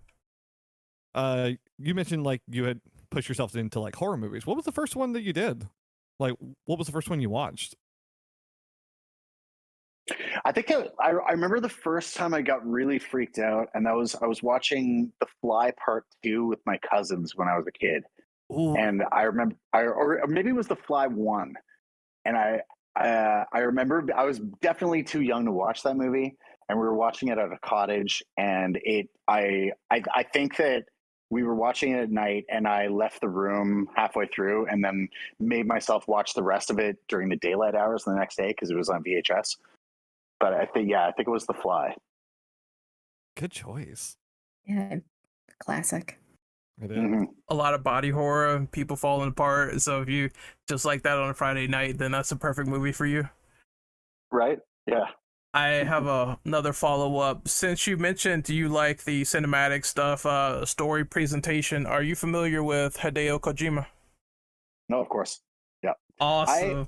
[SPEAKER 2] ahead.
[SPEAKER 4] You mentioned like you had pushed yourself into like horror movies. What was the first one that you did? Like, what was the first one you watched?
[SPEAKER 3] I think I remember the first time I got really freaked out, and I was watching The Fly Part 2 with my cousins when I was a kid. Ooh. And I remember, or maybe it was The Fly 1, and I remember I was definitely too young to watch that movie. And we were watching it at a cottage, and I think that we were watching it at night, and I left the room halfway through, and then made myself watch the rest of it during the daylight hours the next day because it was on VHS. But I think it was The Fly.
[SPEAKER 4] Good choice.
[SPEAKER 5] Yeah, classic.
[SPEAKER 4] It is.
[SPEAKER 3] Mm-hmm.
[SPEAKER 2] A lot of body horror, people falling apart. So if you just like that on a Friday night, then that's a perfect movie for you.
[SPEAKER 3] Right? Yeah.
[SPEAKER 2] I have another follow-up. Since you mentioned you like the cinematic stuff, story presentation, are you familiar with Hideo Kojima?
[SPEAKER 3] No, of course. Yeah.
[SPEAKER 2] Awesome.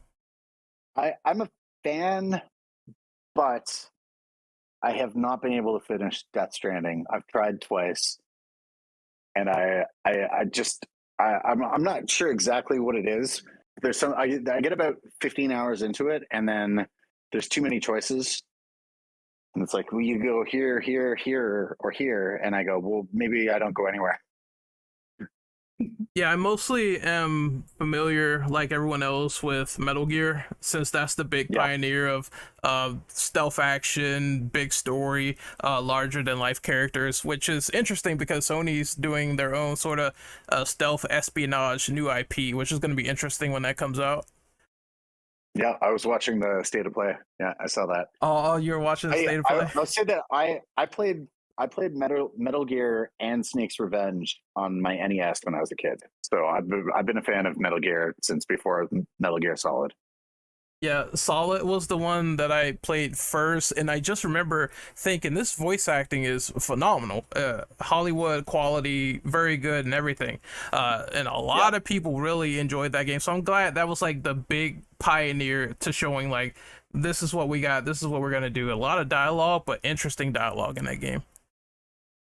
[SPEAKER 3] I'm a fan, but I have not been able to finish Death Stranding. I've tried twice, and I'm not sure exactly what it is. There's some I get about 15 hours into it, and then there's too many choices, and it's like, well, you go here, here, here, or here, and I go, well, maybe I don't go anywhere.
[SPEAKER 2] Yeah, I mostly am familiar, like everyone else, with Metal Gear, since that's the big pioneer of stealth action, big story, larger than life characters, which is interesting because Sony's doing their own sort of stealth espionage new IP, which is going to be interesting when that comes out.
[SPEAKER 3] Yeah, I was watching the State of Play. Yeah, I saw that.
[SPEAKER 2] Oh, you're watching the State of Play?
[SPEAKER 3] I'll say that I played Metal Gear and Snake's Revenge on my NES when I was a kid. So I've been a fan of Metal Gear since before Metal Gear Solid.
[SPEAKER 2] Yeah, Solid was the one that I played first, and I just remember thinking this voice acting is phenomenal. Hollywood quality, very good and everything. And a lot of people really enjoyed that game. So I'm glad that was like the big pioneer to showing like, this is what we got, this is what we're going to do. A lot of dialogue, but interesting dialogue in that game.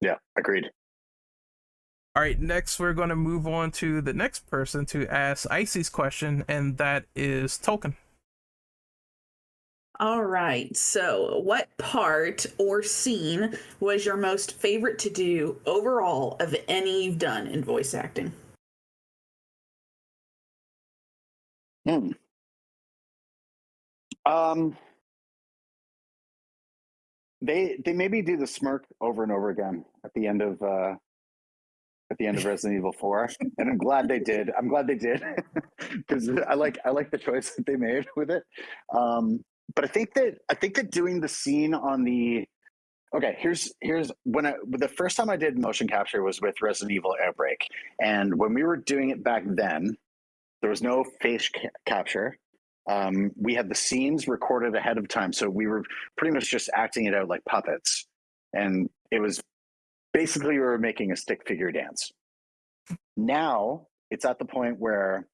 [SPEAKER 3] Yeah, agreed.
[SPEAKER 2] All right, next we're going to move on to the next person to ask Icy's question, and that is Tolkien.
[SPEAKER 6] All right. So, what part or scene was your most favorite to do overall of any you've done in voice acting?
[SPEAKER 3] They made me do the smirk over and over again at the end of Resident Evil 4, and I'm glad they did. I'm glad they did because I like the choice that they made with it. But I think that doing the scene on the here's when the first time I did motion capture was with Resident Evil Outbreak, and when we were doing it back then, there was no face capture. We had the scenes recorded ahead of time, so we were pretty much just acting it out like puppets, and it was basically we were making a stick figure dance. Now it's at the point where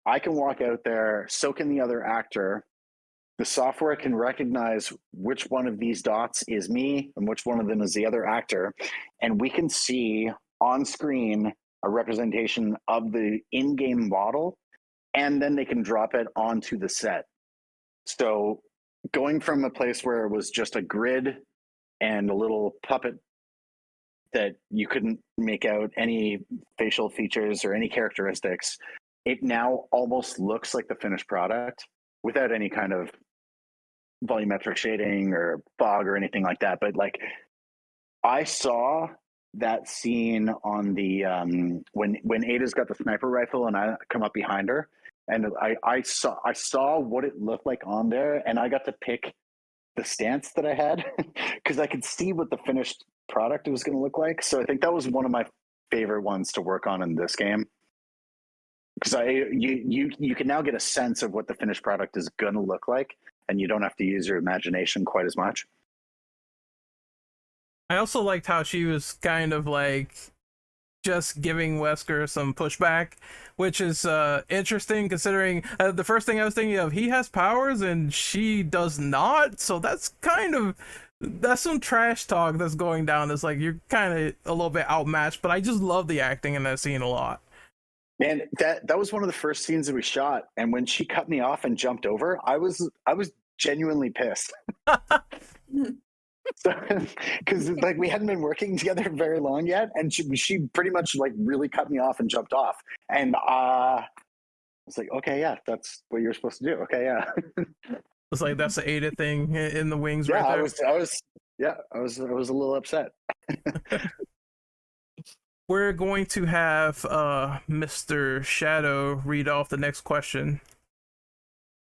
[SPEAKER 3] I can walk out there, so can the other actor. The software can recognize which one of these dots is me and which one of them is the other actor. And we can see on screen a representation of the in-game model, and then they can drop it onto the set. So going from a place where it was just a grid and a little puppet that you couldn't make out any facial features or any characteristics, it now almost looks like the finished product without any kind of volumetric shading or fog or anything like that. But like, I saw that scene on the when Ada's got the sniper rifle and I come up behind her, and I saw what it looked like on there, and I got to pick the stance that I had because I could see what the finished product was going to look like. So I think that was one of my favorite ones to work on in this game, because you can now get a sense of what the finished product is going to look like, and you don't have to use your imagination quite as much.
[SPEAKER 2] I also liked how she was kind of like just giving Wesker some pushback, which is interesting considering the first thing I was thinking of, he has powers and she does not. So that's some trash talk that's going down. It's like you're kind of a little bit outmatched, but I just love the acting in that scene a lot.
[SPEAKER 3] Man, that was one of the first scenes that we shot, and when she cut me off and jumped over, I was genuinely pissed. Because like we hadn't been working together very long yet, and she pretty much like really cut me off and jumped off, and I was like, okay, yeah, that's what you're supposed to do. Okay, yeah.
[SPEAKER 2] It's like that's the Ada thing in the wings,
[SPEAKER 3] yeah,
[SPEAKER 2] right there.
[SPEAKER 3] I was a little upset.
[SPEAKER 2] We're going to have Mr. Shadow read off the next question.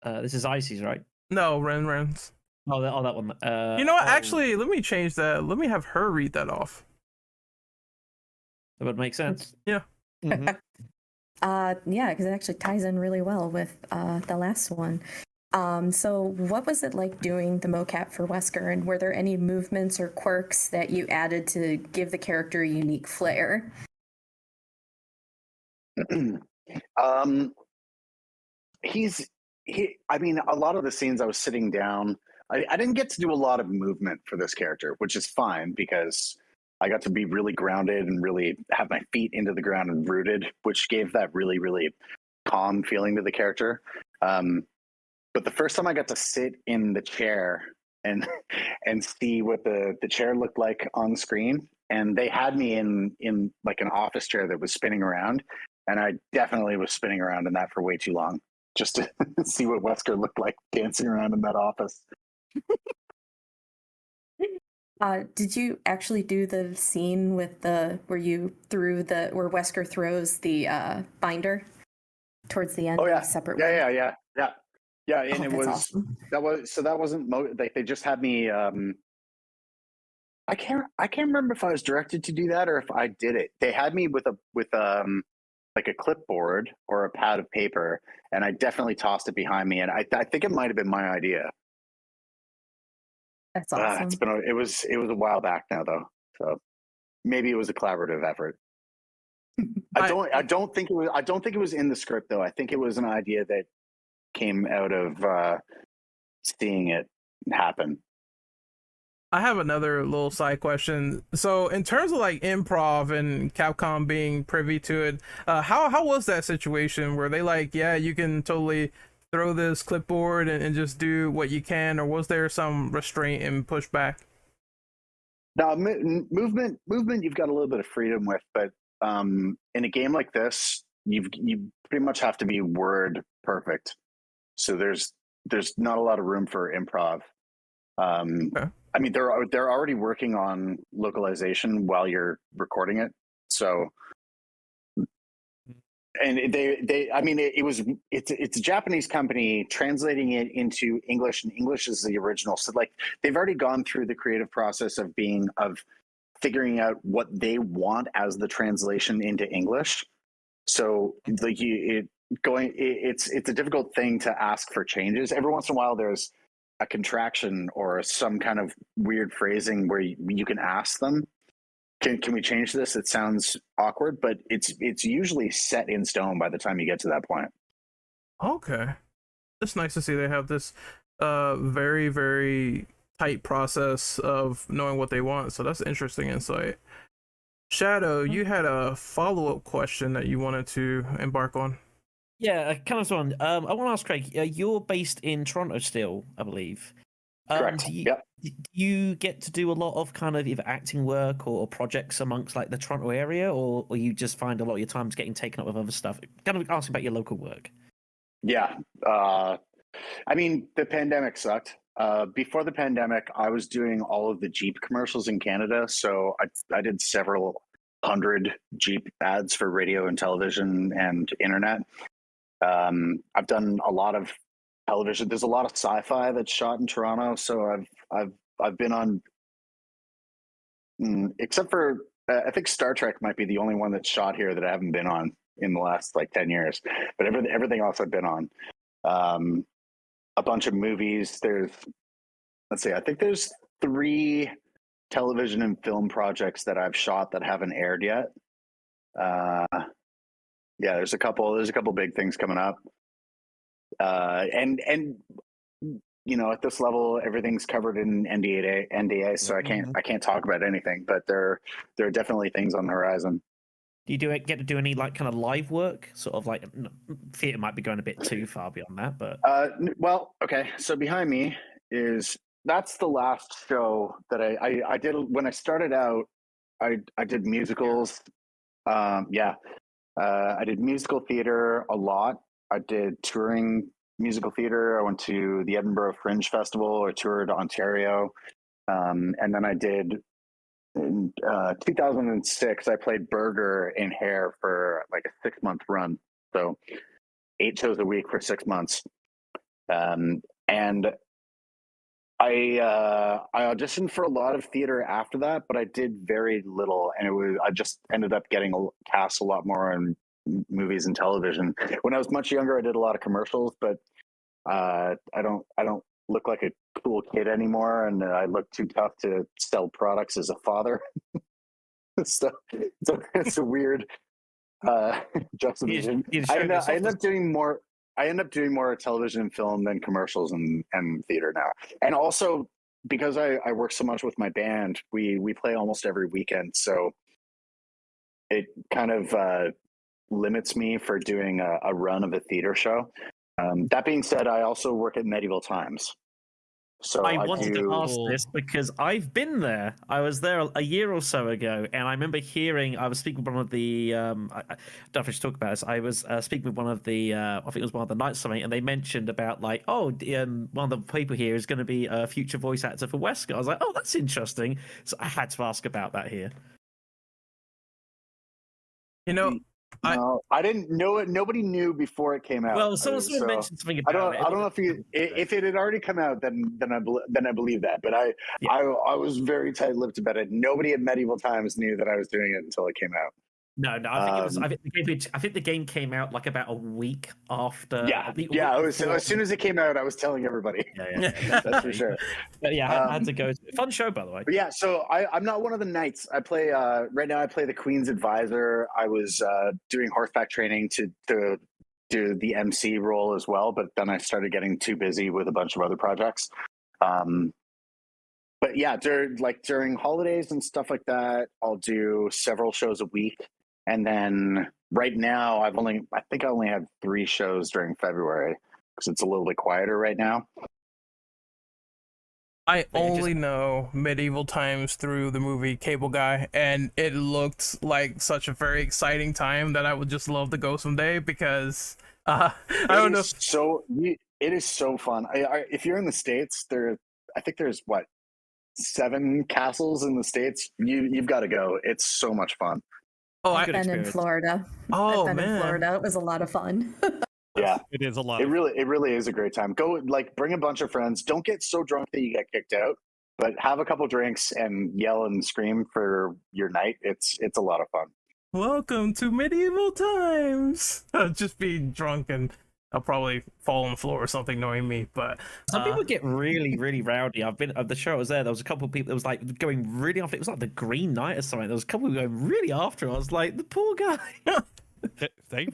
[SPEAKER 7] This is Icy's, right?
[SPEAKER 2] No, Ren's.
[SPEAKER 7] Oh, that one.
[SPEAKER 2] You know what? Actually, let me change that. Let me have her read that off.
[SPEAKER 7] That would make sense.
[SPEAKER 2] Yeah.
[SPEAKER 5] Mm-hmm. Yeah, because it actually ties in really well with the last one. So what was it like doing the mocap for Wesker, and were there any movements or quirks that you added to give the character a unique flair?
[SPEAKER 3] I mean, a lot of the scenes I was sitting down I didn't get to do a lot of movement for this character, which is fine because I got to be really grounded and really have my feet into the ground and rooted, which gave that really, really calm feeling to the character. But the first time I got to sit in the chair and see what the chair looked like on screen, and they had me in like an office chair that was spinning around, and I definitely was spinning around in that for way too long just to see what Wesker looked like dancing around in that office.
[SPEAKER 5] Did you actually do the scene with where Wesker throws the binder towards the end?
[SPEAKER 3] Oh yeah,
[SPEAKER 5] separate.
[SPEAKER 3] Yeah. And it was
[SPEAKER 5] awesome.
[SPEAKER 3] that wasn't like they just had me. I can't remember if I was directed to do that or if I did it. They had me with like a clipboard or a pad of paper, and I definitely tossed it behind me. And I think it might have been my idea.
[SPEAKER 5] That's awesome.
[SPEAKER 3] It was a while back now though, so maybe it was a collaborative effort. I don't think it was in the script though. I think it was an idea that came out of seeing it happen.
[SPEAKER 2] I have another little side question. So, in terms of like improv and Capcom being privy to it, how was that situation? Were they like, yeah, you can totally throw this clipboard and just do what you can, or was there some restraint and pushback?
[SPEAKER 3] Now, movement, you've got a little bit of freedom with, but in a game like this, you pretty much have to be word perfect. So there's not a lot of room for improv. Okay. I mean, they're already working on localization while you're recording it. So, and it's a Japanese company translating it into English, and English is the original. So like they've already gone through the creative process of figuring out what they want as the translation into English. So like it's a difficult thing to ask for changes. Every once in a while, there's a contraction or some kind of weird phrasing where you can ask them, can we change this? It sounds awkward, but it's usually set in stone by the time you get to that point.
[SPEAKER 2] Okay. It's nice to see they have this very, very tight process of knowing what they want. So that's interesting insight. Shadow, you had a follow-up question that you wanted to embark on.
[SPEAKER 7] Yeah, kind of one. I want to ask Craig. You're based in Toronto still, I believe.
[SPEAKER 3] Correct.
[SPEAKER 7] Do you get to do a lot of kind of either acting work or projects amongst like the Toronto area, or you just find a lot of your time's getting taken up with other stuff? Kind of asking about your local work.
[SPEAKER 3] Yeah. I mean, the pandemic sucked. Before the pandemic, I was doing all of the Jeep commercials in Canada. So I did several hundred Jeep ads for radio and television and internet. I've done a lot of television. There's a lot of sci-fi that's shot in Toronto. So I've been on, except for I think Star Trek might be the only one that's shot here that I haven't been on in the last like 10 years. But everything else I've been on. A bunch of movies. I think there's 3 television and film projects that I've shot that haven't aired yet. Yeah, there's a couple big things coming up. And you know, at this level, everything's covered in NDA, so I can't talk about anything, but there are definitely things on the horizon.
[SPEAKER 7] Do you get to do any like kind of live work? Sort of like theater might be going a bit too far beyond that, but
[SPEAKER 3] well, okay. So behind me that's the last show that I did when I started out. I did musicals. I did musical theater a lot. I did touring musical theater. I went to the Edinburgh Fringe Festival or toured Ontario, and then I did. In 2006, I played Burger in Hair for like a 6-month run. So 8 shows a week for 6 months. And I auditioned for a lot of theater after that, but I did very little. And I just ended up getting cast a lot more in movies and television. When I was much younger, I did a lot of commercials, but I don't look like a cool kid anymore, and I look too tough to sell products as a father. so it's a weird juxtaposition. I ended up doing more. end up doing more television and film than commercials and theater now. And also because I work so much with my band, we play almost every weekend, so it kind of limits me for doing a run of a theater show. That being said, I also work at Medieval Times. So
[SPEAKER 7] I wanted to ask
[SPEAKER 4] Cool.
[SPEAKER 7] this because I've been there. I was there a year or so ago, and I remember hearing. I was speaking with one of the. I don't know if I should talk about this. I was speaking with one of the. I think it was one of the nights something, and they mentioned about like, oh, one of the people here is going to be a future voice actor for Wesker. I was like, oh, that's interesting. So I had to ask about that here.
[SPEAKER 2] You know,
[SPEAKER 3] No, I didn't know it. Nobody knew before it came out.
[SPEAKER 7] Well, someone
[SPEAKER 3] So
[SPEAKER 7] mentioned something
[SPEAKER 3] I
[SPEAKER 7] about
[SPEAKER 3] don't.
[SPEAKER 7] it.
[SPEAKER 3] I don't know if it had already come out. Then I believe that. But
[SPEAKER 7] Yeah.
[SPEAKER 3] I was very tight-lipped about it. Nobody at Medieval Times knew that I was doing it until it came out.
[SPEAKER 7] No, I think it was. I think the game came out like about a week after.
[SPEAKER 3] Yeah,
[SPEAKER 7] a week
[SPEAKER 3] It was,
[SPEAKER 7] before.
[SPEAKER 3] as soon as it came out, I was telling everybody.
[SPEAKER 7] Yeah.
[SPEAKER 3] That's for sure.
[SPEAKER 7] But yeah, I had to go. Fun show, by the way.
[SPEAKER 3] But yeah, so I'm not one of the knights. I play right now. I play the Queen's advisor. I was doing horseback training to do the MC role as well, but then I started getting too busy with a bunch of other projects. But yeah, during holidays and stuff like that, I'll do several shows a week. And then right now, I think I only had 3 shows during February because it's a little bit quieter right now.
[SPEAKER 2] I only know Medieval Times through the movie Cable Guy, and it looked like such a very exciting time that I would just love to go someday because I don't know.
[SPEAKER 3] It is so fun. If you're in the States, I think there's 7 castles in the States. You've got to go. It's so much fun.
[SPEAKER 2] Oh,
[SPEAKER 5] I've been in Florida.
[SPEAKER 2] Oh,
[SPEAKER 5] I've been
[SPEAKER 2] man.
[SPEAKER 5] in Florida. It was a lot of fun.
[SPEAKER 3] Yeah,
[SPEAKER 4] It is a lot.
[SPEAKER 3] it really is a great time. Go bring a bunch of friends. Don't get so drunk that you get kicked out, but have a couple drinks and yell and scream for your night. It's a lot of fun.
[SPEAKER 2] Welcome to Medieval Times. I'll just be drunk and I'll probably fall on the floor or something knowing me. But
[SPEAKER 7] some people get really, really rowdy. I've been at the show I was there. There was a couple of people that was like going really after. It was like the Green Knight or something. There was a couple going really after. I was like, the poor guy.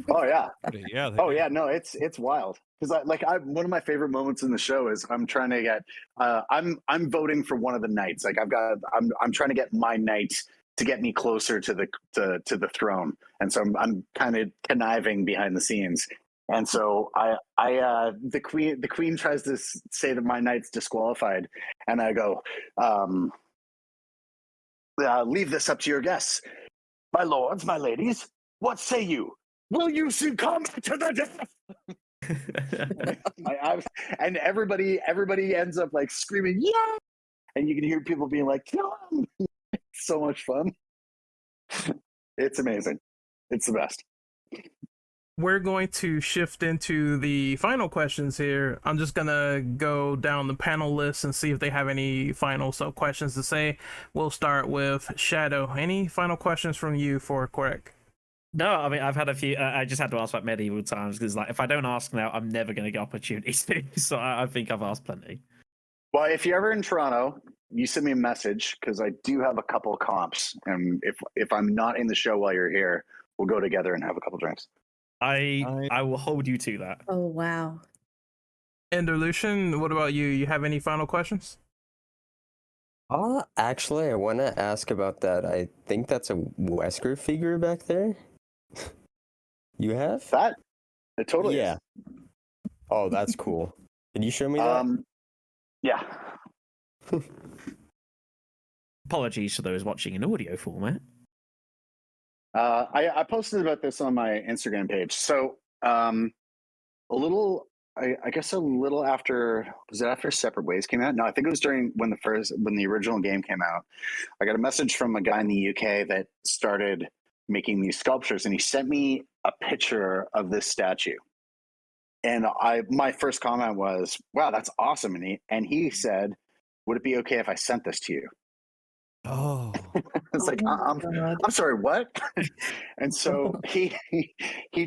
[SPEAKER 3] Oh yeah.
[SPEAKER 4] Yeah.
[SPEAKER 3] Oh yeah. No, it's wild because one of my favorite moments in the show is I'm trying to get I'm voting for one of the knights. Like I'm trying to get my knight to get me closer to the throne, and so I'm kind of conniving behind the scenes. And so the queen tries to say that my knight's disqualified, and I go, leave this up to your guests, my lords, my ladies. What say you? Will you succumb to the death? And everybody ends up like screaming, yeah! And you can hear people being like, kill him! It's so much fun. It's amazing. It's the best.
[SPEAKER 2] we're going to shift into the final questions here. I'm just gonna go down the panel list and see if they have any final questions to say. We'll start with Shadow. Any final questions from you for Craig?
[SPEAKER 7] No, I mean, I've had a few. I just had to ask about Medieval Times because, like, if I don't ask now, I'm never going to get opportunities to. So I think I've asked plenty.
[SPEAKER 3] Well, if you're ever in Toronto, you send me a message because I do have a couple of comps, and if I'm not in the show while you're here, we'll go together and have a couple drinks.
[SPEAKER 7] I will hold you to that.
[SPEAKER 5] Oh, wow.
[SPEAKER 2] Lucian, what about you? You have any final questions?
[SPEAKER 8] Actually, I want to ask about that. I think that's a Wesker figure back there. You have?
[SPEAKER 3] That? It totally
[SPEAKER 8] Yeah.
[SPEAKER 3] is.
[SPEAKER 8] Oh, that's cool. Can you show me that?
[SPEAKER 3] Yeah.
[SPEAKER 7] Apologies to those watching in audio format.
[SPEAKER 3] I posted about this on my Instagram page. So I guess a little after, was it after Separate Ways came out? No, I think it was during when the original game came out. I got a message from a guy in the UK that started making these sculptures, and he sent me a picture of this statue. And my first comment was, wow, that's awesome. And he said, would it be okay if I sent this to you?
[SPEAKER 4] Oh.
[SPEAKER 3] It's like, I'm sorry, what? And so he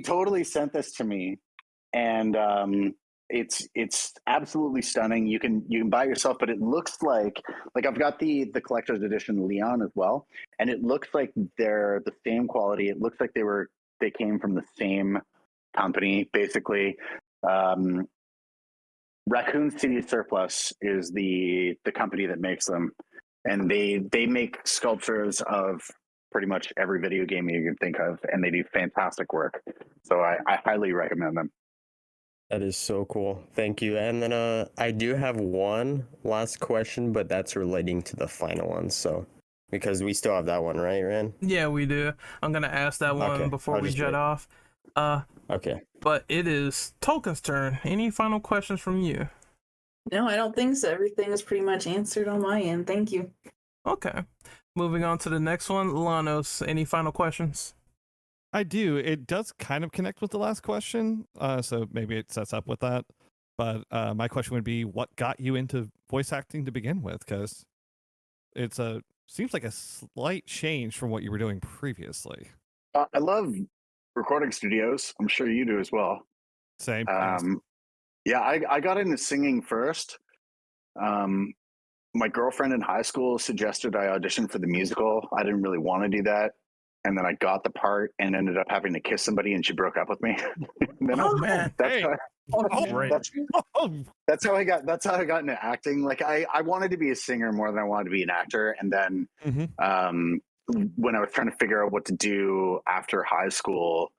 [SPEAKER 3] totally sent this to me, and it's absolutely stunning. You can buy it yourself, but it looks like I've got the collector's edition Leon as well, and it looks like they're the same quality. It looks like they came from the same company, basically. Raccoon City Surplus is the company that makes them, and they make sculptures of pretty much every video game you can think of, and they do fantastic work. So I highly recommend them.
[SPEAKER 8] That is so cool. Thank you. And then I do have one last question, but that's relating to the final one. So because we still have that one, right, Ren?
[SPEAKER 2] Yeah, we do. I'm gonna ask that one
[SPEAKER 8] Okay,
[SPEAKER 2] before
[SPEAKER 8] I'll
[SPEAKER 2] we
[SPEAKER 8] just
[SPEAKER 2] jet
[SPEAKER 8] wait.
[SPEAKER 2] off.
[SPEAKER 8] Okay.
[SPEAKER 2] But it is Tolkien's turn. Any final questions from you?
[SPEAKER 6] No, I don't think so. Everything is pretty much answered on my end. Thank you.
[SPEAKER 2] Okay. Moving on to the next one. Lanos, any final questions?
[SPEAKER 4] I do. It does kind of connect with the last question, so maybe it sets up with that. But my question would be, what got you into voice acting to begin with? Because it's seems like a slight change from what you were doing previously.
[SPEAKER 3] I love recording studios. I'm sure you do as well.
[SPEAKER 4] Same.
[SPEAKER 3] Yeah, I got into singing first. My girlfriend in high school suggested I audition for the musical. I didn't really want to do that. And then I got the part and ended up having to kiss somebody, and she broke up with me. Then
[SPEAKER 2] Oh man.
[SPEAKER 3] that's how,
[SPEAKER 7] Great.
[SPEAKER 3] that's how I got into acting. Like I wanted to be a singer more than I wanted to be an actor. And then when I was trying to figure out what to do after high school,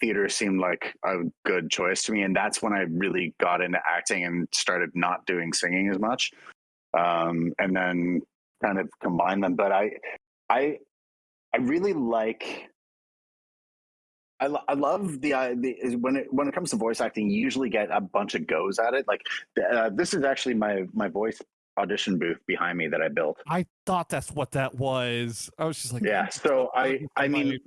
[SPEAKER 3] theater seemed like a good choice to me, and that's when I really got into acting and started not doing singing as much, and then kind of combined them. But I really like. I love the when it comes to voice acting, you usually get a bunch of goes at it. Like this is actually my voice audition booth behind me that I built.
[SPEAKER 4] I thought that's what that was. I was just like,
[SPEAKER 3] Yeah. So I mean,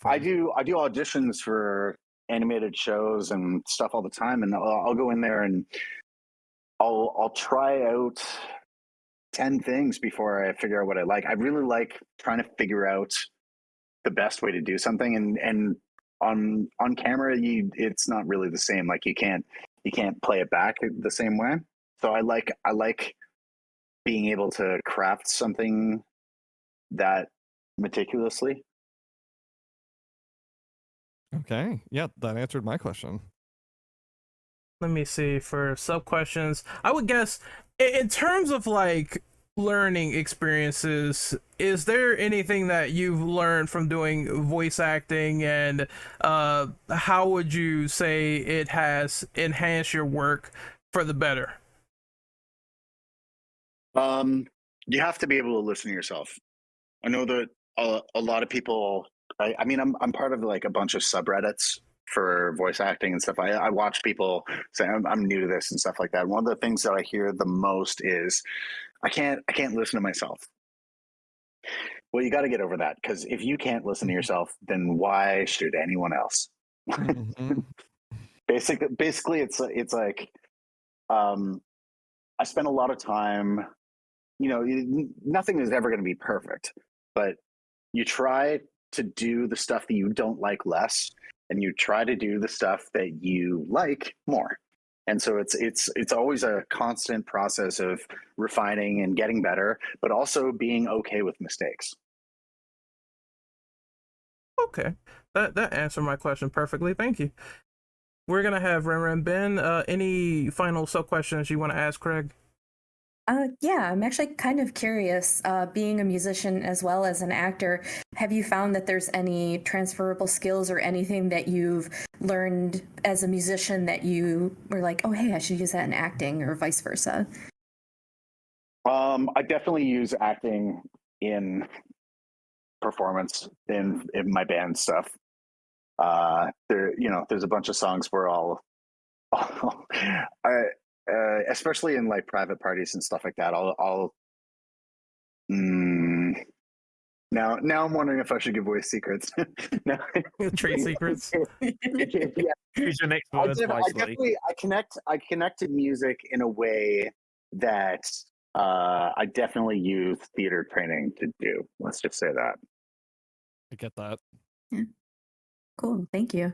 [SPEAKER 3] I do auditions for animated shows and stuff all the time, and I'll go in there and I'll try out 10 things before I figure out what I like. I really like trying to figure out the best way to do something, and on camera it's not really the same. Like you can't play it back the same way. So I like being able to craft something that meticulously.
[SPEAKER 4] Okay. Yeah, that answered my question.
[SPEAKER 2] Let me see for sub questions. I would guess in terms of like learning experiences, is there anything that you've learned from doing voice acting, and how would you say it has enhanced your work for the better?
[SPEAKER 3] You have to be able to listen to yourself. I know that a lot of people. I mean, I'm part of like a bunch of subreddits for voice acting and stuff. I watch people say I'm new to this and stuff like that. One of the things that I hear the most is I can't listen to myself. Well, you got to get over that, because if you can't listen to yourself, then why should anyone else? Basically, it's like I spend a lot of time. Nothing is ever going to be perfect, but you try to do the stuff that you don't like less, and you try to do the stuff that you like more. And so it's always a constant process of refining and getting better, but also being okay with mistakes.
[SPEAKER 2] Okay, that answered my question perfectly. Thank you. We're gonna have Ren Ben. Any final sub questions you want to ask Craig?
[SPEAKER 5] Yeah, I'm actually kind of curious. Being a musician as well as an actor, have you found that there's any transferable skills or anything that you've learned as a musician that you were like, oh, hey, I should use that in acting, or vice versa?
[SPEAKER 3] I definitely use acting in performance in my band stuff. There's a bunch of songs where especially in like private parties and stuff like that, now I'm wondering if I should give away secrets. No.
[SPEAKER 2] Trade secrets.
[SPEAKER 3] Yeah.
[SPEAKER 7] Choose your next words wisely.
[SPEAKER 3] I connect to music in a way that I definitely use theater training to do. Let's just say that.
[SPEAKER 4] I get that.
[SPEAKER 5] Yeah. Cool. Thank you.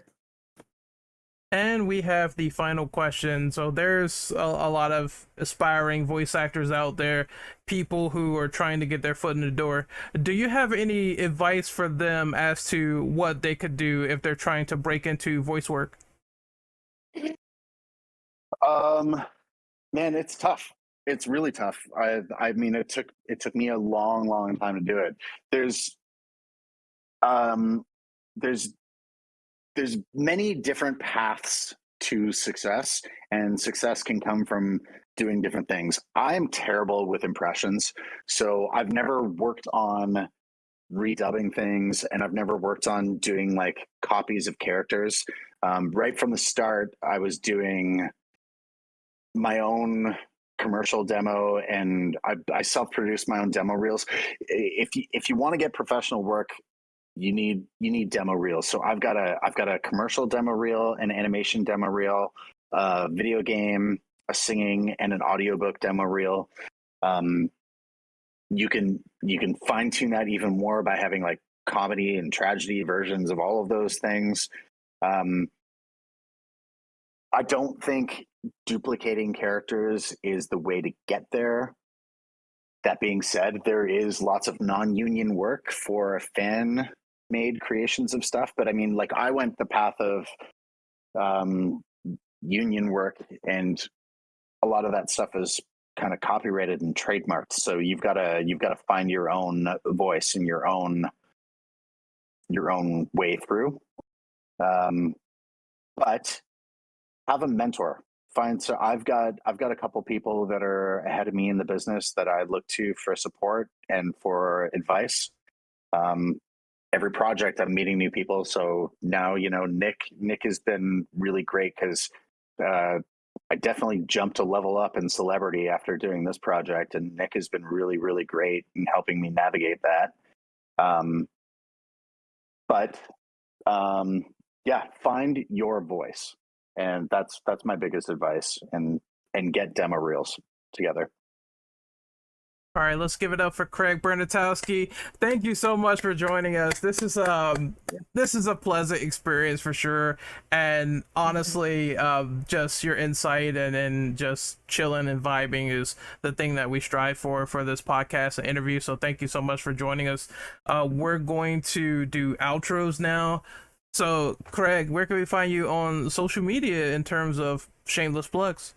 [SPEAKER 2] And we have the final question. So there's a lot of aspiring voice actors out there, people who are trying to get their foot in the door. Do you have any advice for them as to what they could do if they're trying to break into voice work?
[SPEAKER 3] Man, it's tough. It's really tough. I mean, it took me a long time to do it. Um, there's there's many different paths to success, and success can come from doing different things. I'm terrible with impressions, so I've never worked on redubbing things, and I've never worked on doing like copies of characters. Right from the start, I was doing my own commercial demo, and I self-produced my own demo reels. If you want to get professional work, you need demo reels. So I've got a commercial demo reel, an animation demo reel, a video game, a singing, and an audiobook demo reel. You can fine tune that even more by having like comedy and tragedy versions of all of those things. I don't think duplicating characters is the way to get there. That being said, there is lots of non-union work for fan-made creations of stuff. But I mean, like I went the path of union work, and a lot of that stuff is kind of copyrighted and trademarked. So you've got to find your own voice and your own way through. But have a mentor. So I've got a couple people that are ahead of me in the business that I look to for support and for advice. Every project I'm meeting new people. So now, Nick has been really great because I definitely jumped a level up in celebrity after doing this project, and Nick has been really, really great in helping me navigate that. Yeah, find your voice. And that's my biggest advice, and get demo reels together.
[SPEAKER 2] All right, let's give it up for Craig Burnatowski. Thank you so much for joining us. This is a pleasant experience for sure, and honestly, just your insight and just chilling and vibing is the thing that we strive for this podcast and interview. So thank you so much for joining us. We're going to do outros now. So, Craig, where can we find you on social media in terms of shameless plugs?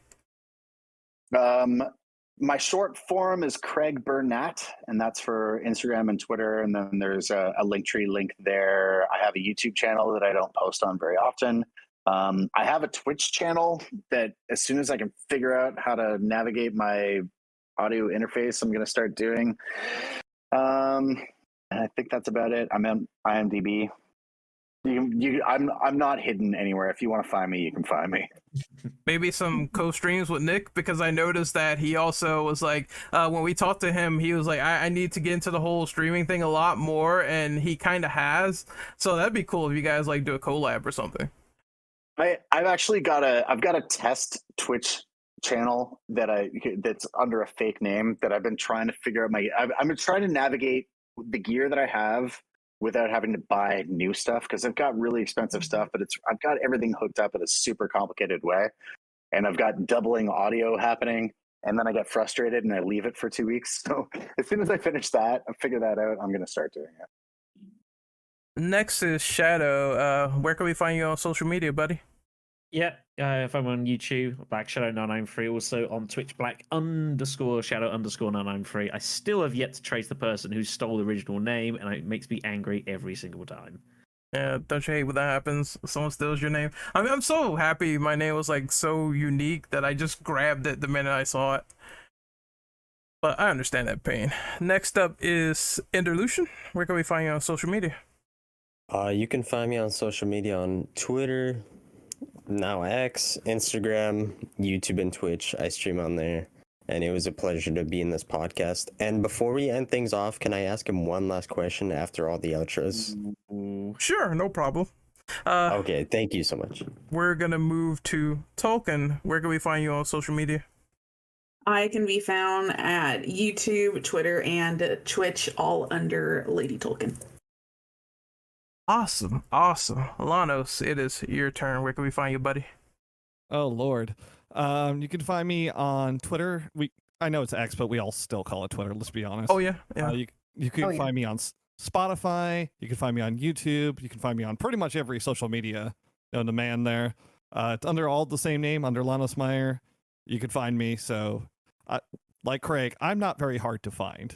[SPEAKER 3] My short form is Craig Burnat, and that's for Instagram and Twitter. And then there's a Linktree link there. I have a YouTube channel that I don't post on very often. I have a Twitch channel that as soon as I can figure out how to navigate my audio interface, I'm going to start doing. And I think that's about it. I'm on IMDb. I'm not hidden anywhere. If you want to find me, you can find me.
[SPEAKER 2] Maybe some co-streams with Nick, because I noticed that he also was like, when we talked to him, he was like, I need to get into the whole streaming thing a lot more, and he kind of has. So that'd be cool if you guys like do a collab or something.
[SPEAKER 3] I've actually got a test Twitch channel that's under a fake name that I've been trying to figure out. I've been trying to navigate the gear that I have without having to buy new stuff, because I've got really expensive stuff, but I've got everything hooked up in a super complicated way, and I've got doubling audio happening, and then I get frustrated and I leave it for 2 weeks. So as soon as I finish that and figure that out, I'm going to start doing it.
[SPEAKER 2] Next is Shadow. Where can we find you on social media, buddy?
[SPEAKER 7] Yeah, if I'm on YouTube, Black Shadow 993, also on Twitch, Black_Shadow_993. I still have yet to trace the person who stole the original name, and it makes me angry every single time.
[SPEAKER 2] Yeah, don't you hate when that happens? Someone steals your name. I mean, I'm so happy my name was like so unique that I just grabbed it the minute I saw it. But I understand that pain. Next up is Enderlucian. Where can we find you on social media?
[SPEAKER 8] You can find me on social media on Twitter, now X, Instagram, YouTube, and Twitch. I stream on there, and it was a pleasure to be in this podcast. And before we end things off, can I ask him one last question after all the outros?
[SPEAKER 2] Sure, no problem.
[SPEAKER 8] Okay, thank you so much.
[SPEAKER 2] We're gonna move to Tolkien. Where can we find you on social media?
[SPEAKER 6] I can be found at YouTube, Twitter, and Twitch, all under Lady Tolkien.
[SPEAKER 2] Awesome. Lanos, it is your turn. Where can we find you, buddy?
[SPEAKER 4] Oh Lord. You can find me on Twitter. I know it's X, but we all still call it Twitter, let's be honest.
[SPEAKER 2] Oh yeah.
[SPEAKER 4] You can find me on Spotify, you can find me on YouTube, you can find me on pretty much every social media known to man there. It's under all the same name, under Lanos Meyer. You can find me. So, like Craig, I'm not very hard to find.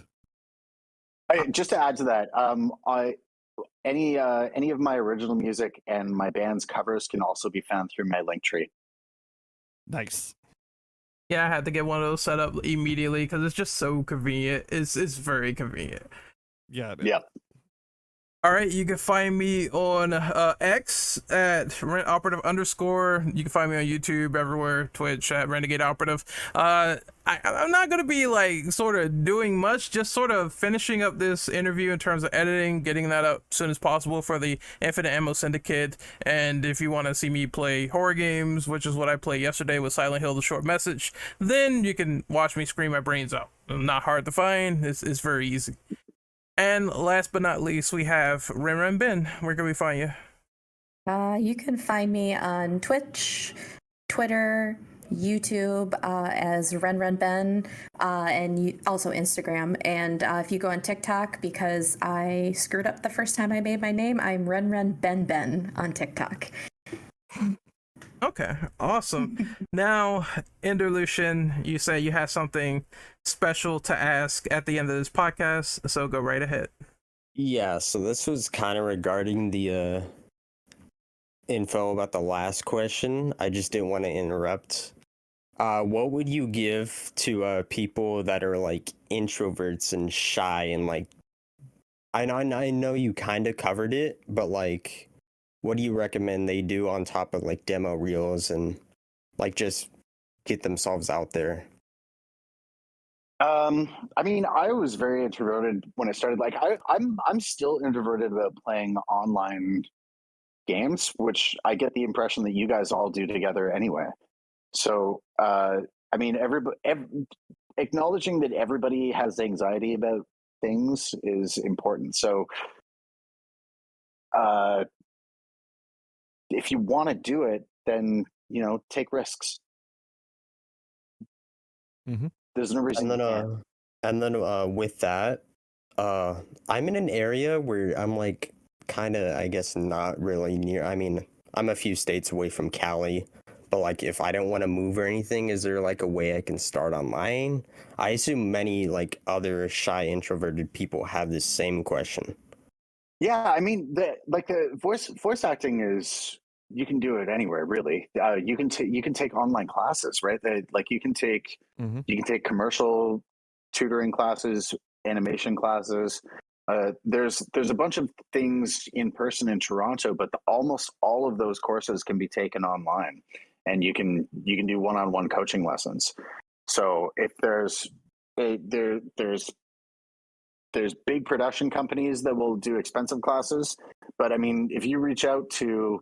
[SPEAKER 3] Just to add to that, any of my original music and my band's covers can also be found through my Linktree.
[SPEAKER 4] Nice.
[SPEAKER 2] Yeah, I had to get one of those set up immediately because it's just so convenient. It's very convenient.
[SPEAKER 4] Yeah.
[SPEAKER 3] Yeah.
[SPEAKER 2] All right, you can find me on X at @RentOperative_. You can find me on YouTube, everywhere, Twitch at Renegade Operative. I'm not gonna be like sort of doing much, just sort of finishing up this interview in terms of editing, getting that up as soon as possible for the Infinite Ammo Syndicate. And if you want to see me play horror games, which is what I played yesterday with Silent Hill: The Short Message, then you can watch me scream my brains out. Not hard to find. It's very easy. And last but not least, we have Ren Ben. Where can we find you?
[SPEAKER 5] You can find me on Twitch, Twitter, YouTube as RenRenBen, and also Instagram. And if you go on TikTok, because I screwed up the first time I made my name, I'm RenRenBenBen on TikTok.
[SPEAKER 2] Okay, awesome. Now, Enderlucian, you say you have something special to ask at the end of this podcast, so go right ahead.
[SPEAKER 8] Yeah, so this was kind of regarding the info about the last question. I just didn't want to interrupt. What would you give to people that are like introverts and shy and like I know you kind of covered it, but like what do you recommend they do on top of like demo reels and like just get themselves out there?
[SPEAKER 3] I mean, I was very introverted when I started. Like, I'm still introverted about playing online games, which I get the impression that you guys all do together anyway. So, I mean, acknowledging that everybody has anxiety about things is important. So, if you want to do it, then take risks.
[SPEAKER 4] Mm-hmm.
[SPEAKER 3] There's no reason.
[SPEAKER 8] And then with that, I'm in an area where I'm like kind of, I guess, not really near. I mean, I'm a few states away from Cali, but like if I don't want to move or anything, is there like a way I can start online? I assume many like other shy introverted people have this same question.
[SPEAKER 3] Yeah, I mean, the voice acting is, you can do it anywhere, really. You can take online classes, right? You can take commercial tutoring classes, animation classes. There's a bunch of things in person in Toronto, but almost all of those courses can be taken online, and you can do one-on-one coaching lessons. So if there's big production companies that will do expensive classes, but I mean, if you reach out to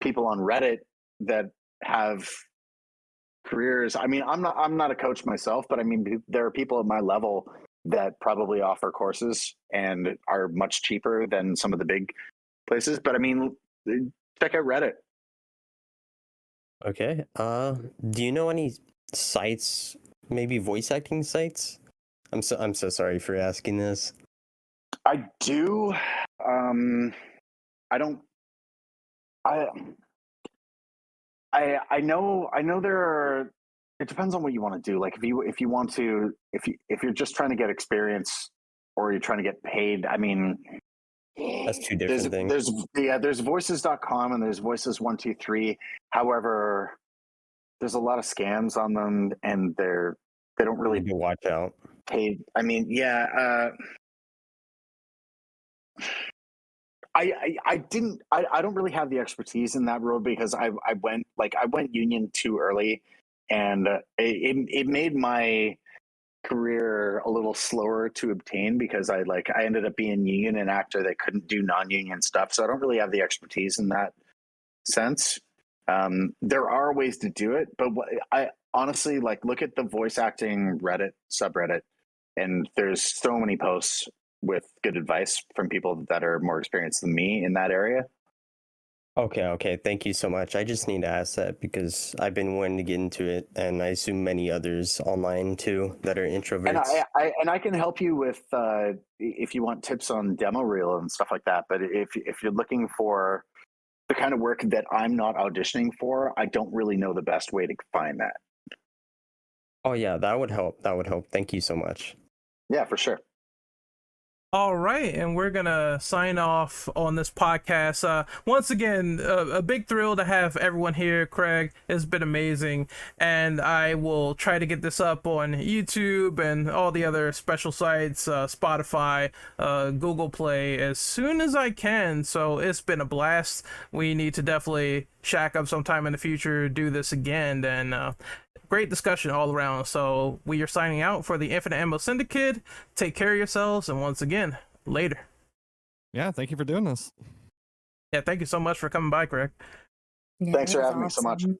[SPEAKER 3] people on Reddit that have careers, I mean, I'm not a coach myself, but I mean, there are people at my level that probably offer courses and are much cheaper than some of the big places. But I mean, check out Reddit.
[SPEAKER 8] Okay. Do you know any sites, maybe voice acting sites? I'm so sorry for asking this.
[SPEAKER 3] I do. I know there are. It depends on what you want to do. Like if you're just trying to get experience or you're trying to get paid, I mean,
[SPEAKER 8] that's two different things.
[SPEAKER 3] There's voices.com and there's voices123. However, there's a lot of scams on them, and they don't really
[SPEAKER 8] watch out.
[SPEAKER 3] Paid. I mean, yeah. I don't really have the expertise in that road because I went union too early, and it made my career a little slower to obtain because I ended up being union and actor that couldn't do non-union stuff. So I don't really have the expertise in that sense. There are ways to do it, but I honestly look at the voice acting Reddit subreddit, and there's so many posts with good advice from people that are more experienced than me in that area.
[SPEAKER 8] Okay. Thank you so much. I just need to ask that because I've been wanting to get into it, and I assume many others online too that are introverts.
[SPEAKER 3] And I can help you with if you want tips on demo reel and stuff like that. But if you're looking for, the kind of work that I'm not auditioning for, I don't really know the best way to find that.
[SPEAKER 8] Oh yeah, that would help. That would help. Thank you so much.
[SPEAKER 3] Yeah, for sure.
[SPEAKER 2] All right, and we're gonna sign off on this podcast. Once again, a big thrill to have everyone here. Craig, it's been amazing, and I will try to get this up on YouTube and all the other special sites, Spotify, Google Play, as soon as I can. So it's been a blast. We need to definitely shack up sometime in the future, do this again, and great discussion all around. So we are signing out for the Infinite Ammo Syndicate. Take care of yourselves, and once again, later.
[SPEAKER 4] Yeah, thank you for doing this.
[SPEAKER 2] Yeah, thank you so much for coming by, Craig.
[SPEAKER 5] Yeah,
[SPEAKER 3] Thanks
[SPEAKER 5] that
[SPEAKER 3] for
[SPEAKER 5] was
[SPEAKER 3] having me so much.
[SPEAKER 5] awesome.